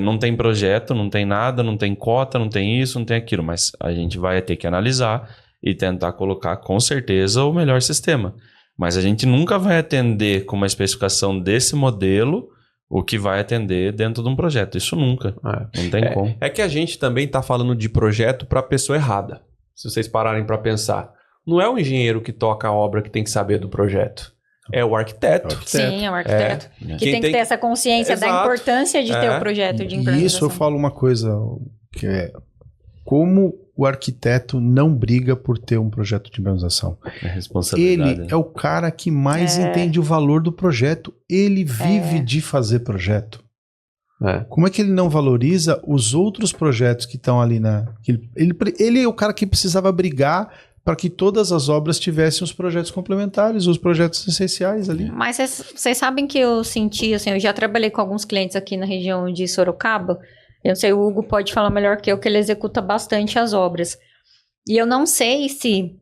D: Não tem projeto, não tem nada, não tem cota, não tem isso, não tem aquilo, mas a gente vai ter que analisar e tentar colocar com certeza o melhor sistema. Mas a gente nunca vai atender com uma especificação desse modelo o que vai atender dentro de um projeto. Isso nunca. Não tem como.
A: É que a gente também está falando de projeto para a pessoa errada. Se vocês pararem para pensar. Não é o engenheiro que toca a obra que tem que saber do projeto. É o arquiteto.
B: Sim, é o arquiteto. Que tem que ter essa consciência da importância de ter o projeto de impermeabilização.
C: E isso eu falo uma coisa que é como o arquiteto não briga por ter um projeto de impermeabilização.
D: É responsabilidade.
C: Ele é o cara que mais entende o valor do projeto. Ele vive de fazer projeto. Como é que ele não valoriza os outros projetos que estão ali ele é o cara que precisava brigar para que todas as obras tivessem os projetos complementares, os projetos essenciais ali.
B: Mas vocês sabem que eu senti, assim, eu já trabalhei com alguns clientes aqui na região de Sorocaba. Eu não sei, o Hugo pode falar melhor que eu, que ele executa bastante as obras. E eu não sei se,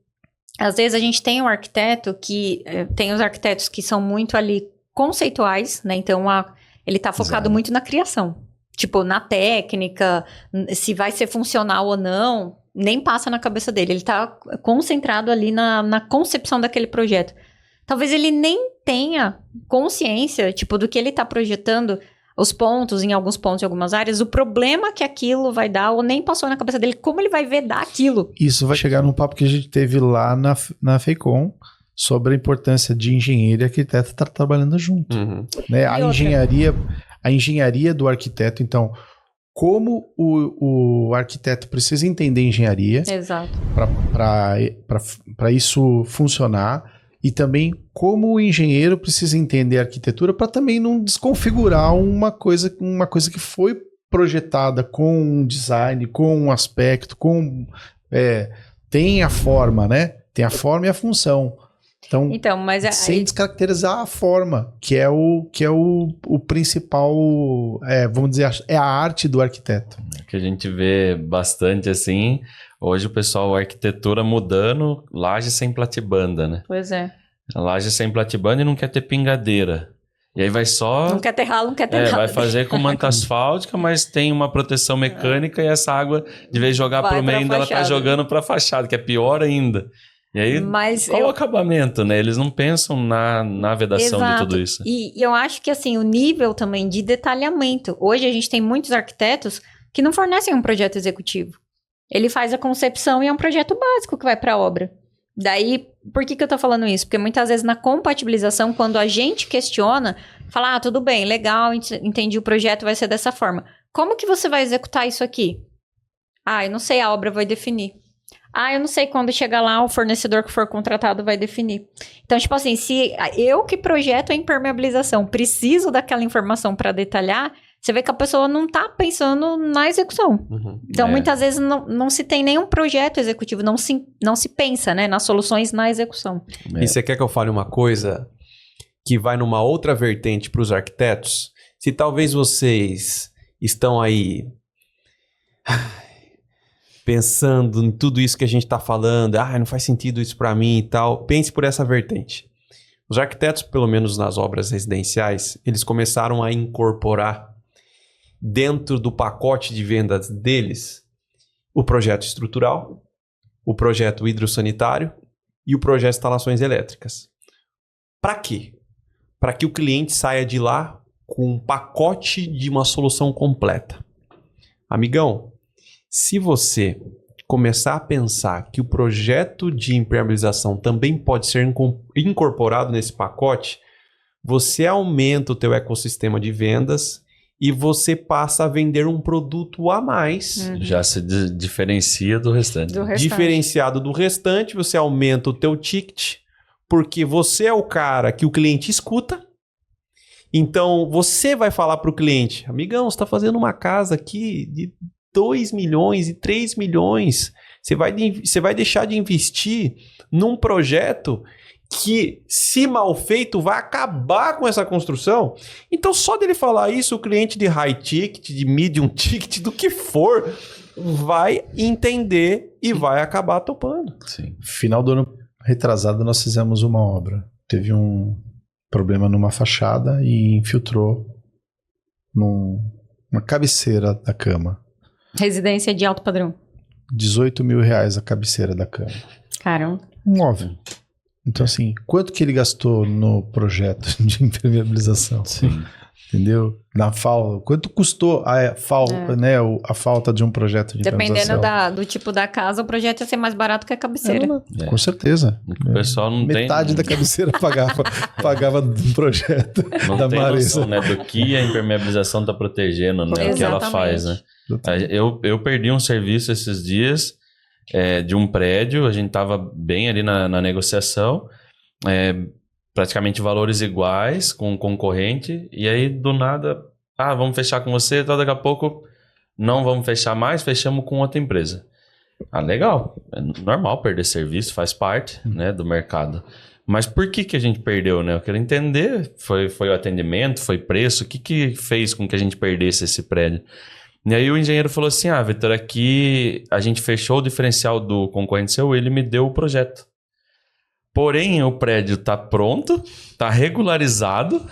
B: às vezes a gente tem um arquiteto que, tem os arquitetos que são muito ali conceituais, né? Então, ele tá focado muito na criação. Tipo, na técnica, se vai ser funcional ou não, nem passa na cabeça dele. Ele tá concentrado ali na concepção daquele projeto. Talvez ele nem tenha consciência, tipo, do que ele tá projetando, os pontos, em alguns pontos, em algumas áreas, o problema que aquilo vai dar, ou nem passou na cabeça dele, como ele vai vedar aquilo.
C: Isso vai chegar num papo que a gente teve lá na FEICOM, sobre a importância de engenheiro e arquiteto estar trabalhando junto. Né? A engenharia do arquiteto, então, como o arquiteto precisa entender engenharia para isso funcionar, e também como o engenheiro precisa entender a arquitetura para também não desconfigurar uma coisa que foi projetada com um design, com um aspecto, tem a forma, né? Tem a forma e a função. Então
B: mas
C: sem descaracterizar a forma, que é o principal, vamos dizer, é a arte do arquiteto.
D: Que a gente vê bastante assim, hoje o pessoal, a arquitetura mudando, laje sem platibanda, né?
B: Pois é.
D: A laje sem platibanda e não quer ter pingadeira. E aí vai só...
B: Não quer ter ralo, não quer ter nada.
D: Vai fazer com manta asfáltica, mas tem uma proteção mecânica e essa água, de vez de jogar pro meio, ainda ela tá jogando pra fachada, que é pior ainda. E aí, qual o acabamento, né? Eles não pensam na vedação de tudo isso.
B: E eu acho que, assim, o nível também de detalhamento. Hoje a gente tem muitos arquitetos que não fornecem um projeto executivo. Ele faz a concepção e é um projeto básico que vai pra obra. Daí, por que eu tô falando isso? Porque muitas vezes na compatibilização, quando a gente questiona, fala, tudo bem, legal, entendi o projeto, vai ser dessa forma. Como que você vai executar isso aqui? Eu não sei, a obra vai definir. Eu não sei, quando chegar lá, o fornecedor que for contratado vai definir. Então, tipo assim, se eu que projeto a impermeabilização preciso daquela informação para detalhar, você vê que a pessoa não tá pensando na execução. Então, muitas vezes não se tem nenhum projeto executivo, não se pensa, né, nas soluções na execução.
A: E você quer que eu fale uma coisa que vai numa outra vertente para os arquitetos? Se talvez vocês estão aí pensando em tudo isso que a gente está falando, não faz sentido isso para mim e tal, pense por essa vertente. Os arquitetos, pelo menos nas obras residenciais, eles começaram a incorporar dentro do pacote de vendas deles o projeto estrutural, o projeto hidrossanitário e o projeto de instalações elétricas. Para quê? Para que o cliente saia de lá com um pacote de uma solução completa. Amigão, se você começar a pensar que o projeto de impermeabilização também pode ser incorporado nesse pacote, você aumenta o teu ecossistema de vendas e você passa a vender um produto a mais.
D: Já se diferencia do restante.
A: Diferenciado do restante, você aumenta o teu ticket, porque você é o cara que o cliente escuta. Então, você vai falar para o cliente, amigão, você está fazendo uma casa aqui de 2 milhões e 3 milhões. Você vai deixar de investir num projeto que, se mal feito, vai acabar com essa construção. Então, só dele falar isso, o cliente de high ticket, de medium ticket, do que for, vai entender e vai acabar topando.
C: Sim. Final do ano retrasado, nós fizemos uma obra. Teve um problema numa fachada e infiltrou numa cabeceira da cama.
B: Residência de alto padrão.
C: 18 mil reais a cabeceira da cama.
B: Caramba.
C: Um móvel. Então, assim, quanto que ele gastou no projeto de impermeabilização?
D: Sim.
C: Entendeu? Na falta. Quanto custou a falta de um projeto de impermeabilização?
B: Dependendo do tipo da casa, o projeto ia ser mais barato que a cabeceira.
C: Com certeza.
D: O pessoal não
C: Metade da cabeceira pagava um projeto
D: não
C: da
D: tem
C: Marisa.
D: Noção, né, do que a impermeabilização está protegendo, né? O que ela faz, né? Eu perdi um serviço esses dias de um prédio, a gente estava bem ali na negociação, praticamente valores iguais com o concorrente, e aí do nada, vamos fechar com você, então daqui a pouco não vamos fechar mais, fechamos com outra empresa. Legal, é normal perder serviço, faz parte, né, do mercado. Mas por que a gente perdeu, né? Eu quero entender, foi o atendimento, foi preço, o que fez com que a gente perdesse esse prédio? E aí o engenheiro falou assim, Vitor, aqui a gente fechou o diferencial do concorrente seu, ele me deu o projeto. Porém, o prédio está pronto, está regularizado,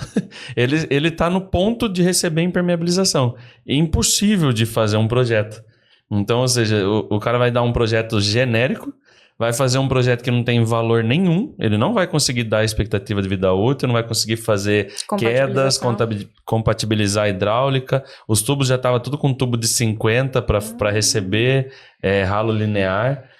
D: ele está no ponto de receber impermeabilização. É impossível de fazer um projeto. Então, ou seja, o cara vai dar um projeto genérico, vai fazer um projeto que não tem valor nenhum, ele não vai conseguir dar expectativa de vida útil, não vai conseguir fazer quedas, compatibilizar a hidráulica, os tubos já estavam tudo com tubo de 50 para receber, ralo linear.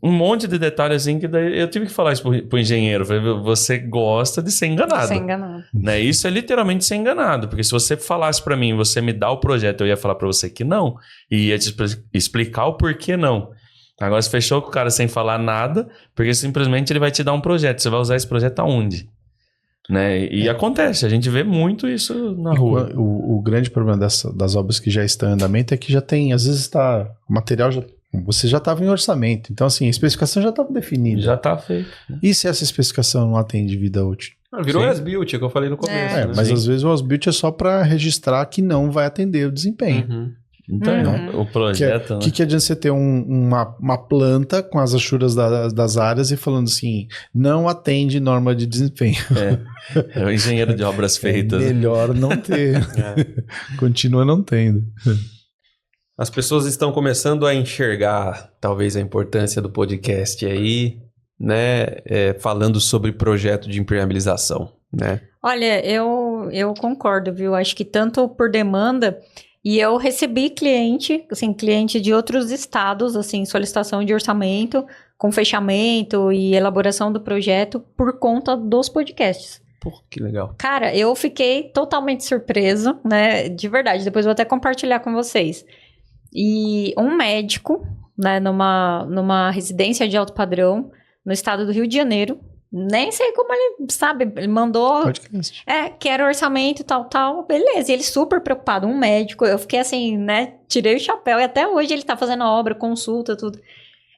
D: Um monte de detalhes assim que daí eu tive que falar isso pro engenheiro. Falei, você gosta de ser enganado.
B: Ser enganado.
D: Né? Isso é literalmente ser enganado. Porque se você falasse para mim, você me dá o projeto, eu ia falar para você que não. E ia te explicar o porquê não. Agora você fechou com o cara sem falar nada, porque simplesmente ele vai te dar um projeto. Você vai usar esse projeto aonde? Né? E acontece, a gente vê muito isso na rua.
C: O grande problema das obras que já estão em andamento é que já tem, às vezes o material já Você já estava em orçamento. Então, assim, a especificação já estava definida.
D: Já está feito.
C: E se essa especificação não atende vida útil?
A: Virou as-built, é o que eu falei no começo.
C: Né? Mas às vezes o as-built é só para registrar que não vai atender o desempenho.
D: Então, o projeto...
C: O que adianta você ter uma planta com as achuras das áreas e falando assim, não atende norma de desempenho.
D: É o engenheiro de obras feitas.
C: Melhor não ter. Continua não tendo.
A: As pessoas estão começando a enxergar, talvez, a importância do podcast aí, né? Falando sobre projeto de impermeabilização, né?
B: Olha, eu concordo, viu? Acho que tanto por demanda... E eu recebi cliente de outros estados, assim, solicitação de orçamento, com fechamento e elaboração do projeto por conta dos podcasts.
A: Pô, que legal.
B: Cara, eu fiquei totalmente surpreso, né? De verdade, depois eu vou até compartilhar com vocês. E um médico, né, numa residência de alto padrão, no estado do Rio de Janeiro, nem sei como ele, sabe, ele mandou...
C: Podcast.
B: Quero orçamento, tal, beleza. E ele super preocupado, um médico, eu fiquei assim, né, tirei o chapéu, e até hoje ele tá fazendo a obra, consulta, tudo.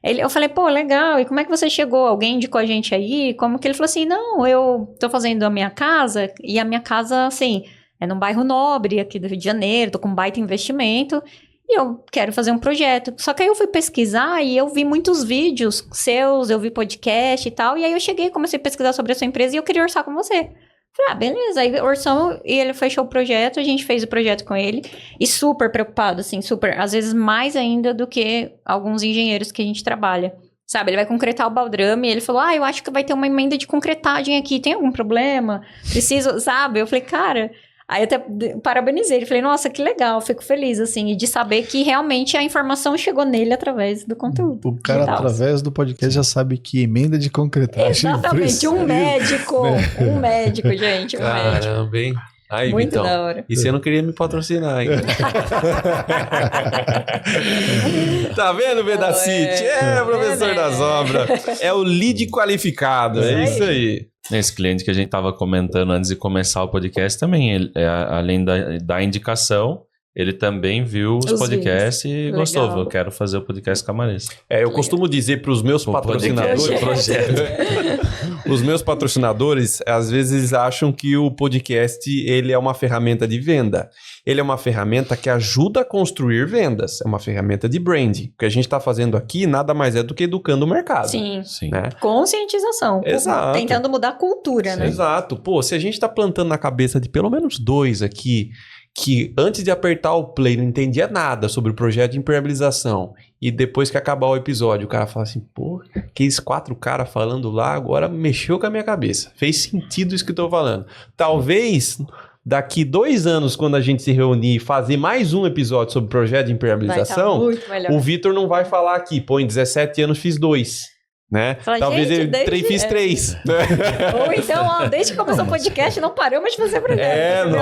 B: Eu falei, pô, legal, e como é que você chegou? Alguém indicou a gente aí? Como que ele falou assim, não, eu tô fazendo a minha casa, e a minha casa, assim, é num bairro nobre aqui do Rio de Janeiro, tô com um baita investimento, e eu quero fazer um projeto. Só que aí eu fui pesquisar e eu vi muitos vídeos seus, eu vi podcast e tal. E aí eu cheguei, comecei a pesquisar sobre a sua empresa e eu queria orçar com você. Falei, beleza. Aí orçamos e ele fechou o projeto, a gente fez o projeto com ele. E super preocupado, assim, super. Às vezes mais ainda do que alguns engenheiros que a gente trabalha. Sabe, ele vai concretar o baldrame e ele falou, eu acho que vai ter uma emenda de concretagem aqui. Tem algum problema? Preciso, sabe? Eu falei, cara... Aí até parabenizei ele, falei, nossa, que legal, fico feliz, assim, de saber que realmente a informação chegou nele através do conteúdo.
C: O cara, através do podcast, já sabe que emenda de concretagem...
B: Exatamente, um médico, gente,
A: Caramba, hein? Aí,
B: muito
A: Vitão,
B: da hora.
A: E você não queria me patrocinar ainda. Tá vendo, Vedacity? Professor das obras. É o lead qualificado, é isso aí.
D: Esse cliente que a gente estava comentando antes de começar o podcast também, além da indicação, ele também viu os podcasts e gostou. Eu quero fazer o podcast Camarês.
A: Eu costumo dizer para os meus patrocinadores... Os meus patrocinadores, às vezes, acham que o podcast ele é uma ferramenta de venda. Ele é uma ferramenta que ajuda a construir vendas. É uma ferramenta de branding. O que a gente está fazendo aqui nada mais é do que educando o mercado.
B: Sim.
A: Né?
B: Conscientização.
A: Exato.
B: Tentando mudar a cultura, né?
A: Exato. Pô, se a gente está plantando na cabeça de pelo menos 2 aqui, que antes de apertar o play não entendia nada sobre o projeto de impermeabilização, e depois que acabar o episódio, o cara fala assim, pô, aqueles 4 caras falando lá, agora mexeu com a minha cabeça. Fez sentido isso que eu tô falando. Talvez... Daqui 2 anos, quando a gente se reunir e fazer mais um episódio sobre projeto de impermeabilização, o Vitor não vai falar aqui, pô, em 17 anos fiz 2, né?
B: Fala,
A: talvez ele fiz 3. Né?
B: Ou então, desde que começou o podcast, não paramos de fazer projeto.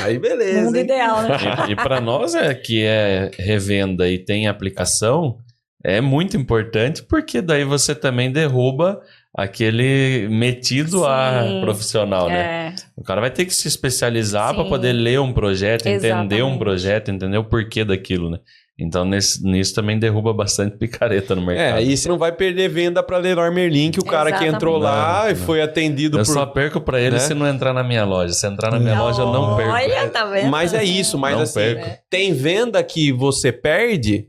A: Aí beleza.
B: Mundo ideal, né?
D: E para nós que é revenda e tem aplicação, é muito importante, porque daí você também derruba aquele metido a profissional, né? O cara vai ter que se especializar para poder ler um projeto, entender um projeto, entender o porquê daquilo, né? Então, nisso também derruba bastante picareta no mercado.
A: E você não vai perder venda para Leroy Merlin, que o cara que entrou lá e foi atendido
D: eu só perco para ele se não entrar na minha loja. Se entrar na minha loja, eu não perco.
B: Olha, tá vendo?
A: Mas é isso, mas não assim, tem venda que você perde...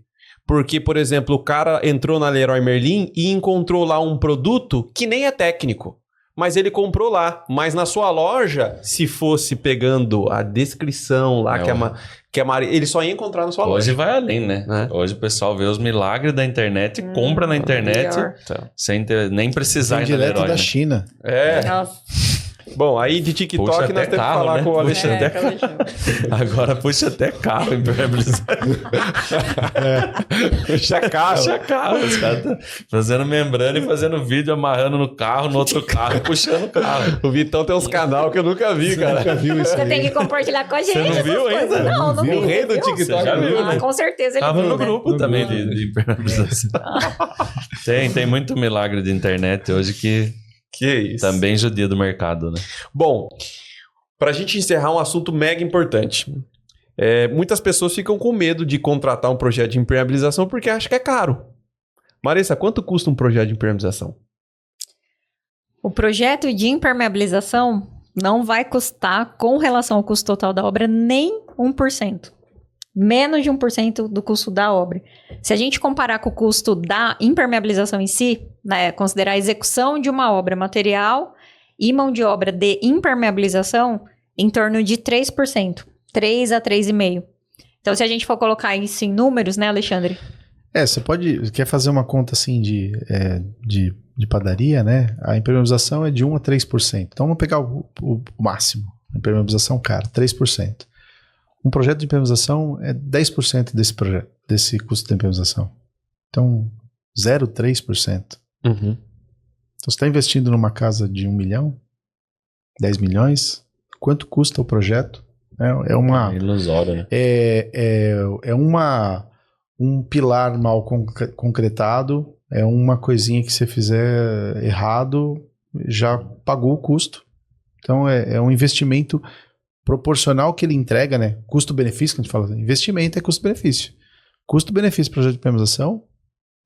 A: Porque, por exemplo, o cara entrou na Leroy Merlin e encontrou lá um produto que nem é técnico. Mas ele comprou lá. Mas na sua loja, se fosse pegando a descrição lá, ele só ia encontrar na sua loja.
D: Hoje vai além, né? Hoje o pessoal vê os milagres da internet, compra na internet, sem nem precisar ir na Leroy.
C: Direto da China.
B: Nossa.
A: Bom, aí de TikTok nós temos que falar com o Alexandre.
D: Agora puxa até carro impermeabilizado.
A: Puxa carro.
D: Os caras estão fazendo membrana e fazendo vídeo, amarrando no carro, no outro carro, puxando o carro.
A: O Vitão tem uns canal que eu nunca vi, cara.
C: Nunca viu isso.
B: Você tem que compartilhar com a gente.
D: Você não viu ainda?
B: Não vi.
A: O rei do TikTok
D: já viu, né?
B: Com certeza ele
D: tava
B: viu,
D: no grupo também de impermeabilização. Tem muito milagre de internet hoje que isso. Também judia do mercado, né?
A: Bom, pra gente encerrar um assunto mega importante. muitas pessoas ficam com medo de contratar um projeto de impermeabilização porque acham que é caro. Marissa, quanto custa um projeto de impermeabilização?
B: O projeto de impermeabilização não vai custar, com relação ao custo total da obra, nem 1%. Menos de 1% do custo da obra. Se a gente comparar com o custo da impermeabilização em si, né, considerar a execução de uma obra, material e mão de obra de impermeabilização, em torno de 3%. 3 a 3,5%. Então, se a gente for colocar isso em números, né, Alexandre?
C: Você quer fazer uma conta assim de padaria, né? A impermeabilização é de 1 a 3%. Então, vamos pegar o máximo. A impermeabilização, cara, 3%. Um projeto de impermeabilização é 10% desse custo de impermeabilização. Então, 0,3%.
A: Uhum.
C: Então, você está investindo numa casa de 1 milhão, 10 milhões, quanto custa o projeto? É
D: ilusório, né?
C: É um pilar mal concretado, é uma coisinha que você fizer errado, já pagou o custo. Então, é um investimento proporcional que ele entrega, né? Custo-benefício, que a gente fala, investimento é custo-benefício. Custo-benefício para o projeto de impermeabilização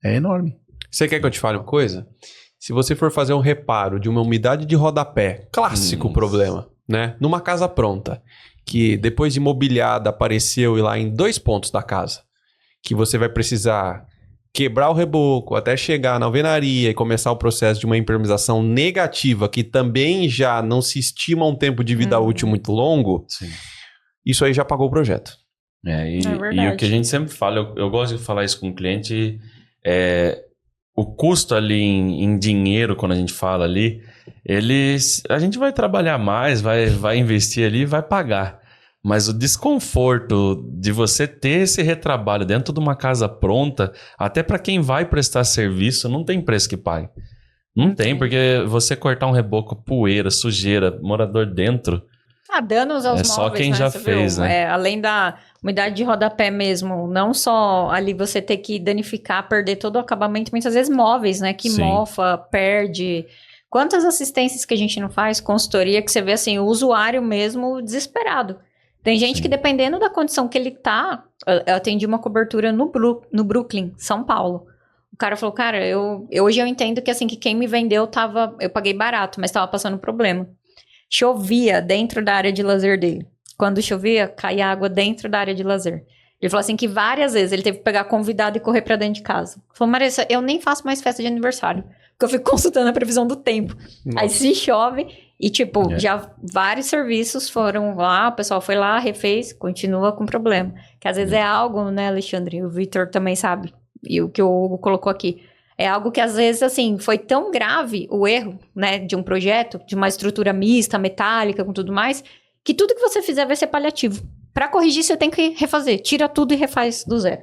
C: é enorme.
A: Você quer que eu te fale uma coisa? Se você for fazer um reparo de uma umidade de rodapé, clássico problema, né? Numa casa pronta, que depois de mobiliada apareceu lá em 2 pontos da casa, que você vai precisar quebrar o reboco até chegar na alvenaria e começar o processo de uma impermeabilização negativa, que também já não se estima um tempo de vida útil muito longo,
D: Sim.
A: Isso aí já pagou o projeto.
D: E o que a gente sempre fala, eu gosto de falar isso com o cliente, o custo ali em dinheiro, quando a gente fala ali, a gente vai trabalhar mais, vai investir ali, vai pagar. Mas o desconforto de você ter esse retrabalho dentro de uma casa pronta, até para quem vai prestar serviço, não tem preço que pague. Não tem, porque você cortar um reboco, poeira, sujeira, morador dentro...
B: danos aos móveis,
D: só quem já fez, né?
B: Além da umidade de rodapé mesmo, não só ali você ter que danificar, perder todo o acabamento, muitas vezes móveis, né? Que mofa, perde... Quantas assistências que a gente não faz, consultoria, que você vê assim, o usuário mesmo desesperado. Tem gente que, dependendo da condição que ele tá... Eu atendi uma cobertura no Brooklyn, São Paulo. O cara falou, cara, hoje eu entendo que assim, que quem me vendeu eu paguei barato, mas tava passando problema. Chovia dentro da área de lazer dele. Quando chovia, caía água dentro da área de lazer. Ele falou assim que várias vezes ele teve que pegar convidado e correr pra dentro de casa. Ele falou, Marissa, eu nem faço mais festa de aniversário, porque eu fico consultando a previsão do tempo. Nossa. Aí se chove... E, já vários serviços foram lá, o pessoal foi lá, refez, continua com problema. Que às vezes é algo, né, Alexandre? O Vitor também sabe, e o que o Hugo colocou aqui. É algo que às vezes, assim, foi tão grave o erro, né, de um projeto, de uma estrutura mista, metálica, com tudo mais, que tudo que você fizer vai ser paliativo. Para corrigir, você tem que refazer. Tira tudo e refaz do zero.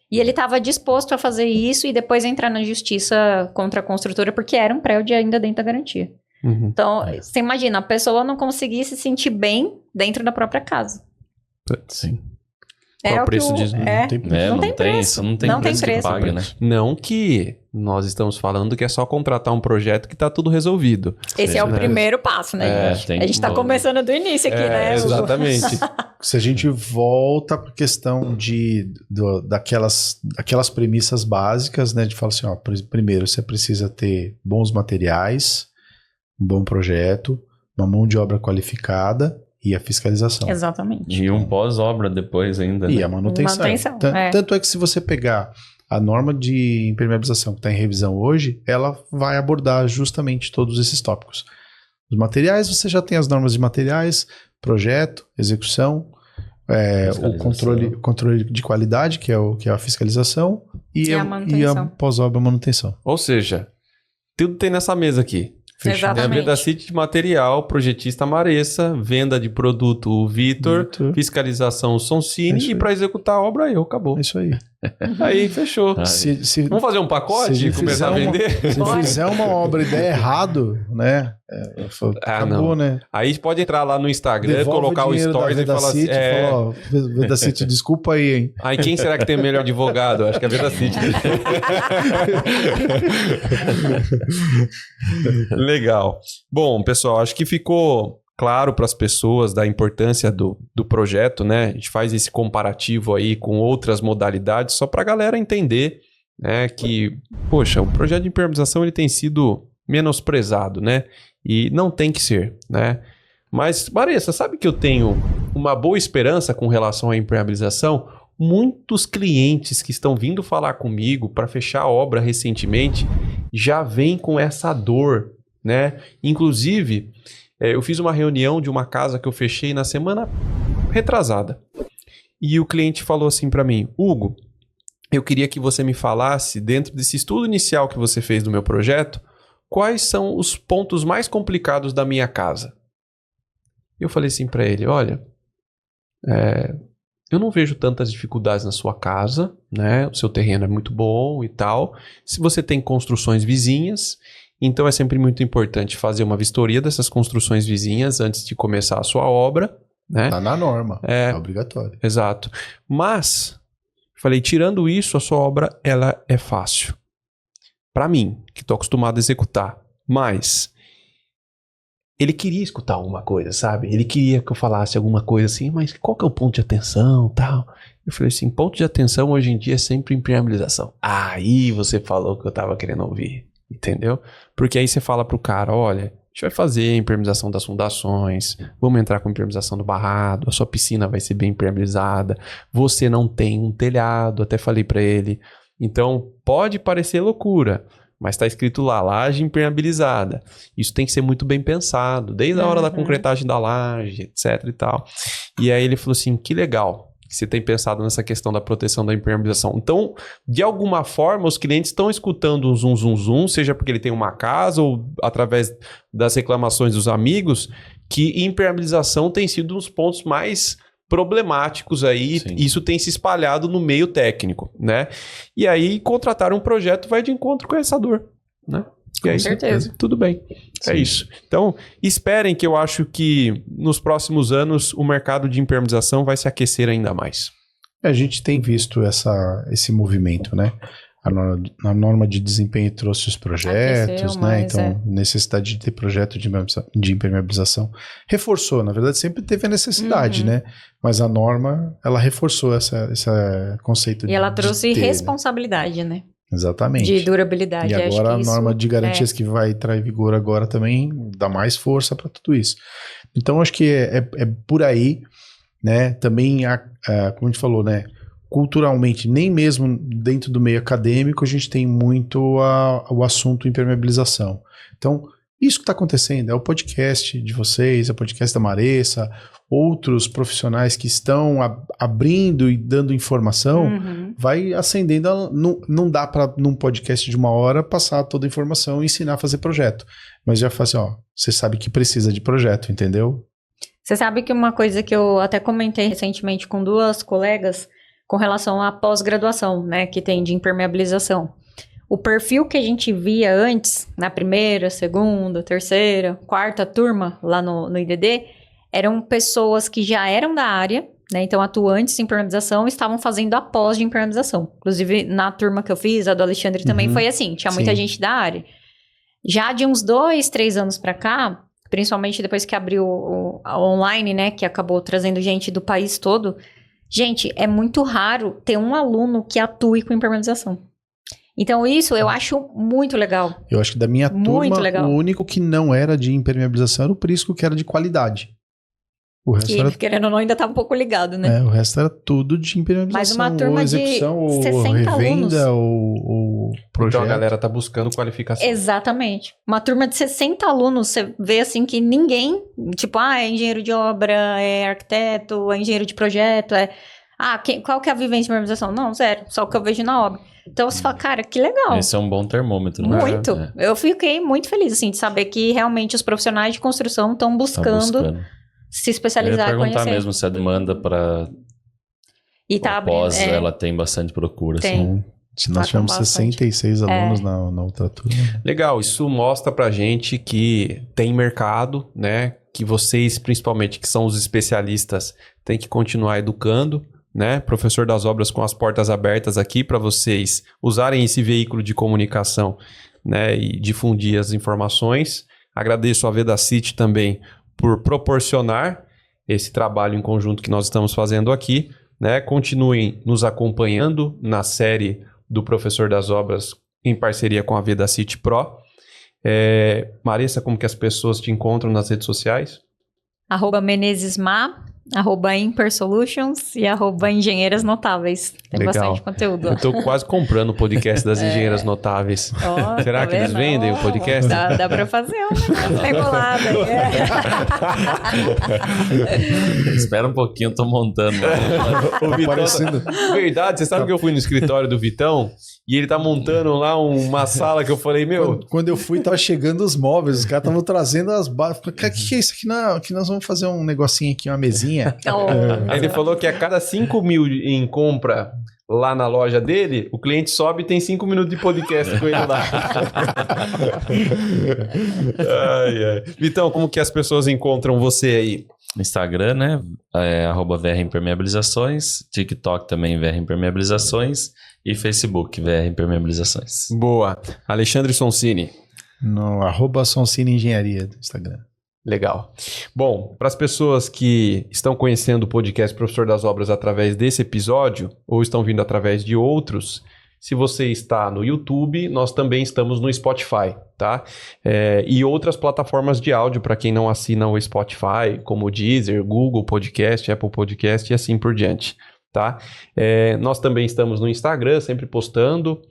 B: E ele estava disposto a fazer isso e depois entrar na justiça contra a construtora, porque era um prédio ainda dentro da garantia.
A: Uhum.
B: Então, você imagina, a pessoa não conseguir se sentir bem dentro da própria casa.
A: Sim.
B: Qual
A: o preço disso?
B: Não tem preço.
D: Não tem preço que paga, né?
A: Não que nós estamos falando que é só contratar um projeto que tá tudo resolvido.
B: Esse é o primeiro passo, né, gente? A gente tá começando do início aqui, né?
A: Exatamente.
C: Se a gente volta para a questão daquelas premissas básicas, né? De falar assim, primeiro você precisa ter bons materiais, um bom projeto, uma mão de obra qualificada e a fiscalização.
B: Exatamente.
D: E um pós-obra depois ainda.
C: E
D: né?
C: a manutenção. Tanto é que se você pegar a norma de impermeabilização que está em revisão hoje, ela vai abordar justamente todos esses tópicos. Os materiais, você já tem as normas de materiais, projeto, execução, o controle de qualidade, que é a fiscalização, e a pós-obra manutenção.
A: Ou seja, tudo tem nessa mesa aqui.
B: Exatamente.
A: Tem a venda City de material, projetista Marissa, venda de produto Vitor, fiscalização Soncini e para executar a obra acabou.
C: É isso aí.
A: Aí, fechou. Vamos fazer um pacote e começar a vender?
C: Se fizer uma obra e der errado, né? Acabou, né?
A: Aí pode entrar lá no Instagram, colocar o stories e falar assim...
C: Venda City, desculpa aí, hein?
A: Aí quem será que tem o melhor advogado? Acho que é a Venda City. Legal. Bom, pessoal, acho que ficou claro para as pessoas da importância do projeto, né? A gente faz esse comparativo aí com outras modalidades só para a galera entender, né, que, poxa, o projeto de impermeabilização ele tem sido menosprezado, né? E não tem que ser, né? Mas, Marissa, sabe que eu tenho uma boa esperança com relação à impermeabilização? Muitos clientes que estão vindo falar comigo para fechar a obra recentemente já vêm com essa dor, né? Inclusive, eu fiz uma reunião de uma casa que eu fechei na semana retrasada. E o cliente falou assim para mim: Hugo, eu queria que você me falasse, dentro desse estudo inicial que você fez do meu projeto, quais são os pontos mais complicados da minha casa. Eu falei assim para ele: olha, eu não vejo tantas dificuldades na sua casa, né? O seu terreno é muito bom e tal. Se você tem construções vizinhas, então é sempre muito importante fazer uma vistoria dessas construções vizinhas antes de começar a sua obra, né?
C: Tá na norma, é obrigatório.
A: Exato. Mas falei, tirando isso, a sua obra ela é fácil. Para mim, que estou acostumado a executar. Mas ele queria escutar alguma coisa, sabe? Ele queria que eu falasse alguma coisa assim, mas qual que é o ponto de atenção, tal? Eu falei assim, ponto de atenção hoje em dia é sempre impermeabilização. Aí você falou o que eu tava querendo ouvir, entendeu? Porque aí você fala pro cara, olha, a gente vai fazer a impermeabilização das fundações, vamos entrar com a impermeabilização do barrado, a sua piscina vai ser bem impermeabilizada, você não tem um telhado, até falei pra ele. Então, pode parecer loucura, mas está escrito lá, laje impermeabilizada. Isso tem que ser muito bem pensado, desde a hora da concretagem da laje, etc e tal. E aí ele falou assim, que legal que você tem pensado nessa questão da proteção da impermeabilização. Então, de alguma forma, os clientes estão escutando um zum, zum, zum, seja porque ele tem uma casa ou através das reclamações dos amigos, que impermeabilização tem sido um dos pontos mais problemáticos aí. Sim. Isso tem se espalhado no meio técnico, né? E aí, contratar um projeto vai de encontro com essa dor, né? E
B: com
A: aí,
B: certeza.
A: Tudo bem. Sim. É isso. Então, esperem que eu acho que nos próximos anos o mercado de impermeabilização vai se aquecer ainda mais.
C: A gente tem visto esse movimento, né? A norma de desempenho trouxe os projetos, né? Então, necessidade de ter projeto de impermeabilização reforçou. Na verdade, sempre teve a necessidade, né? Mas a norma, ela reforçou esse conceito de.
B: E ela trouxe responsabilidade, né?
C: Exatamente.
B: De durabilidade.
C: E agora a norma de garantias que vai entrar em vigor agora também dá mais força para tudo isso. Então, acho que é por aí, né? Também, como a gente falou, né? Culturalmente, nem mesmo dentro do meio acadêmico, a gente tem muito o assunto impermeabilização. Então, isso que está acontecendo é o podcast de vocês, é o podcast da Marissa, outros profissionais que estão abrindo e dando informação, vai acendendo. Não dá para, num podcast de 1 hora, passar toda a informação e ensinar a fazer projeto. Mas já fala assim, ó, você sabe que precisa de projeto, entendeu?
B: Você sabe que uma coisa que eu até comentei recentemente com 2 colegas, com relação à pós-graduação, né, que tem de impermeabilização. O perfil que a gente via antes, na primeira, segunda, terceira, quarta turma, lá no IDD, eram pessoas que já eram da área, né, então atuantes em impermeabilização, estavam fazendo a pós de impermeabilização. Inclusive, na turma que eu fiz, a do Alexandre também foi assim, tinha muita gente da área. Já de uns 2, 3 anos para cá, principalmente depois que abriu a online, né, que acabou trazendo gente do país todo. Gente, é muito raro ter um aluno que atue com impermeabilização. Então, isso eu acho muito legal.
C: Eu acho que da minha turma, o único que não era de impermeabilização era o Prisco, que era de qualidade. O resto
B: que,
C: era...
B: querendo ou não, ainda tá um pouco ligado, né?
C: O resto era tudo de impermeabilização.
B: Mas uma turma
C: ou execução,
B: de 60
C: ou revenda,
B: alunos.
C: ou projeto.
A: Então a galera tá buscando qualificação.
B: Exatamente. Uma turma de 60 alunos, você vê assim que ninguém, tipo, é engenheiro de obra, é arquiteto, é engenheiro de projeto, qual que é a vivência de impermeabilização? Não, zero. Só o que eu vejo na obra. Então você fala, cara, que legal.
D: Esse é um bom termômetro, né?
B: Muito. Eu fiquei muito feliz, assim, de saber que realmente os profissionais de construção estão buscando se especializar e conhecer. Eu ia perguntar
D: mesmo se a demanda para pós, ela tem bastante procura.
B: Tem.
C: Assim. Nós tivemos 66 alunos na outra turma.
A: Legal, isso mostra pra gente que tem mercado, né? Que vocês, principalmente, que são os especialistas, têm que continuar educando, né? Professor das Obras com as portas abertas aqui para vocês usarem esse veículo de comunicação, né? E difundir as informações. Agradeço a Vedacity também por proporcionar esse trabalho em conjunto que nós estamos fazendo aqui, né? Continuem nos acompanhando na série do Professor das Obras em parceria com a Vedacity Pro. Marissa, como que as pessoas te encontram nas redes sociais?
B: @menezesma, @impersolutions e @engenheiras notáveis. Tem
A: Legal.
B: bastante conteúdo.
A: Eu tô quase comprando o podcast das Engenheiras Notáveis.
B: Oh,
A: Será que eles vendem o podcast?
B: Dá pra fazer uma enrolada.
D: Espera um pouquinho, eu tô montando.
A: O Vitão Verdade, você sabe que eu fui no escritório do Vitão e ele tá montando lá uma sala que eu falei, meu...
C: Quando eu fui, tava chegando os móveis, os caras estavam trazendo as bases. O que é isso aqui? Não, que nós vamos fazer um negocinho aqui, uma mesinha.
A: Ele falou que a cada 5 mil em compra lá na loja dele, o cliente sobe e tem 5 minutos de podcast com ele lá. Vitão, como que as pessoas encontram você aí?
D: Instagram, né? @VR Impermeabilizações, TikTok também VR Impermeabilizações e Facebook VR Impermeabilizações.
A: Boa. Alexandre Sonsini.
C: No @Sonsini Engenharia do Instagram.
A: Legal. Bom, para as pessoas que estão conhecendo o podcast Professor das Obras através desse episódio, ou estão vindo através de outros, se você está no YouTube, nós também estamos no Spotify, tá? E outras plataformas de áudio para quem não assina o Spotify, como o Deezer, Google Podcast, Apple Podcast e assim por diante, tá? Nós também estamos no Instagram, sempre postando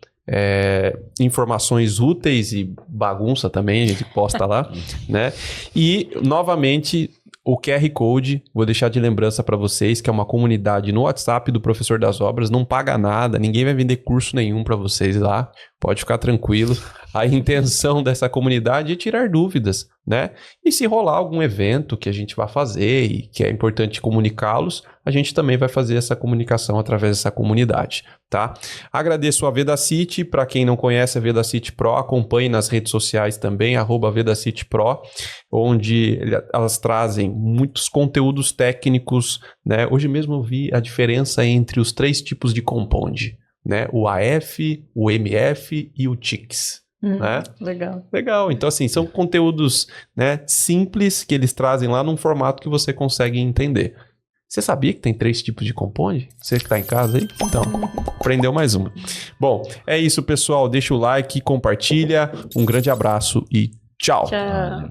A: informações úteis e bagunça também, a gente posta lá, né? E, novamente, o QR Code, vou deixar de lembrança para vocês, que é uma comunidade no WhatsApp do Professor das Obras, não paga nada, ninguém vai vender curso nenhum para vocês lá, pode ficar tranquilo. A intenção dessa comunidade é tirar dúvidas, né? E se rolar algum evento que a gente vai fazer e que é importante comunicá-los, a gente também vai fazer essa comunicação através dessa comunidade, tá? Agradeço a Vedacity. Para quem não conhece a Vedacity Pro, acompanhe nas redes sociais também, @Vedacity Pro, onde elas trazem muitos conteúdos técnicos, né? Hoje mesmo eu vi a diferença entre os 3 tipos de compound, né? O AF, o MF e o TICS. Né? Legal. Então, assim, são conteúdos, né, simples que eles trazem lá num formato que você consegue entender. Você sabia que tem 3 tipos de compound? Você que está em casa aí? Então, aprendeu mais uma. Bom, é isso, pessoal. Deixa o like, compartilha. Um grande abraço e tchau.
B: Tchau.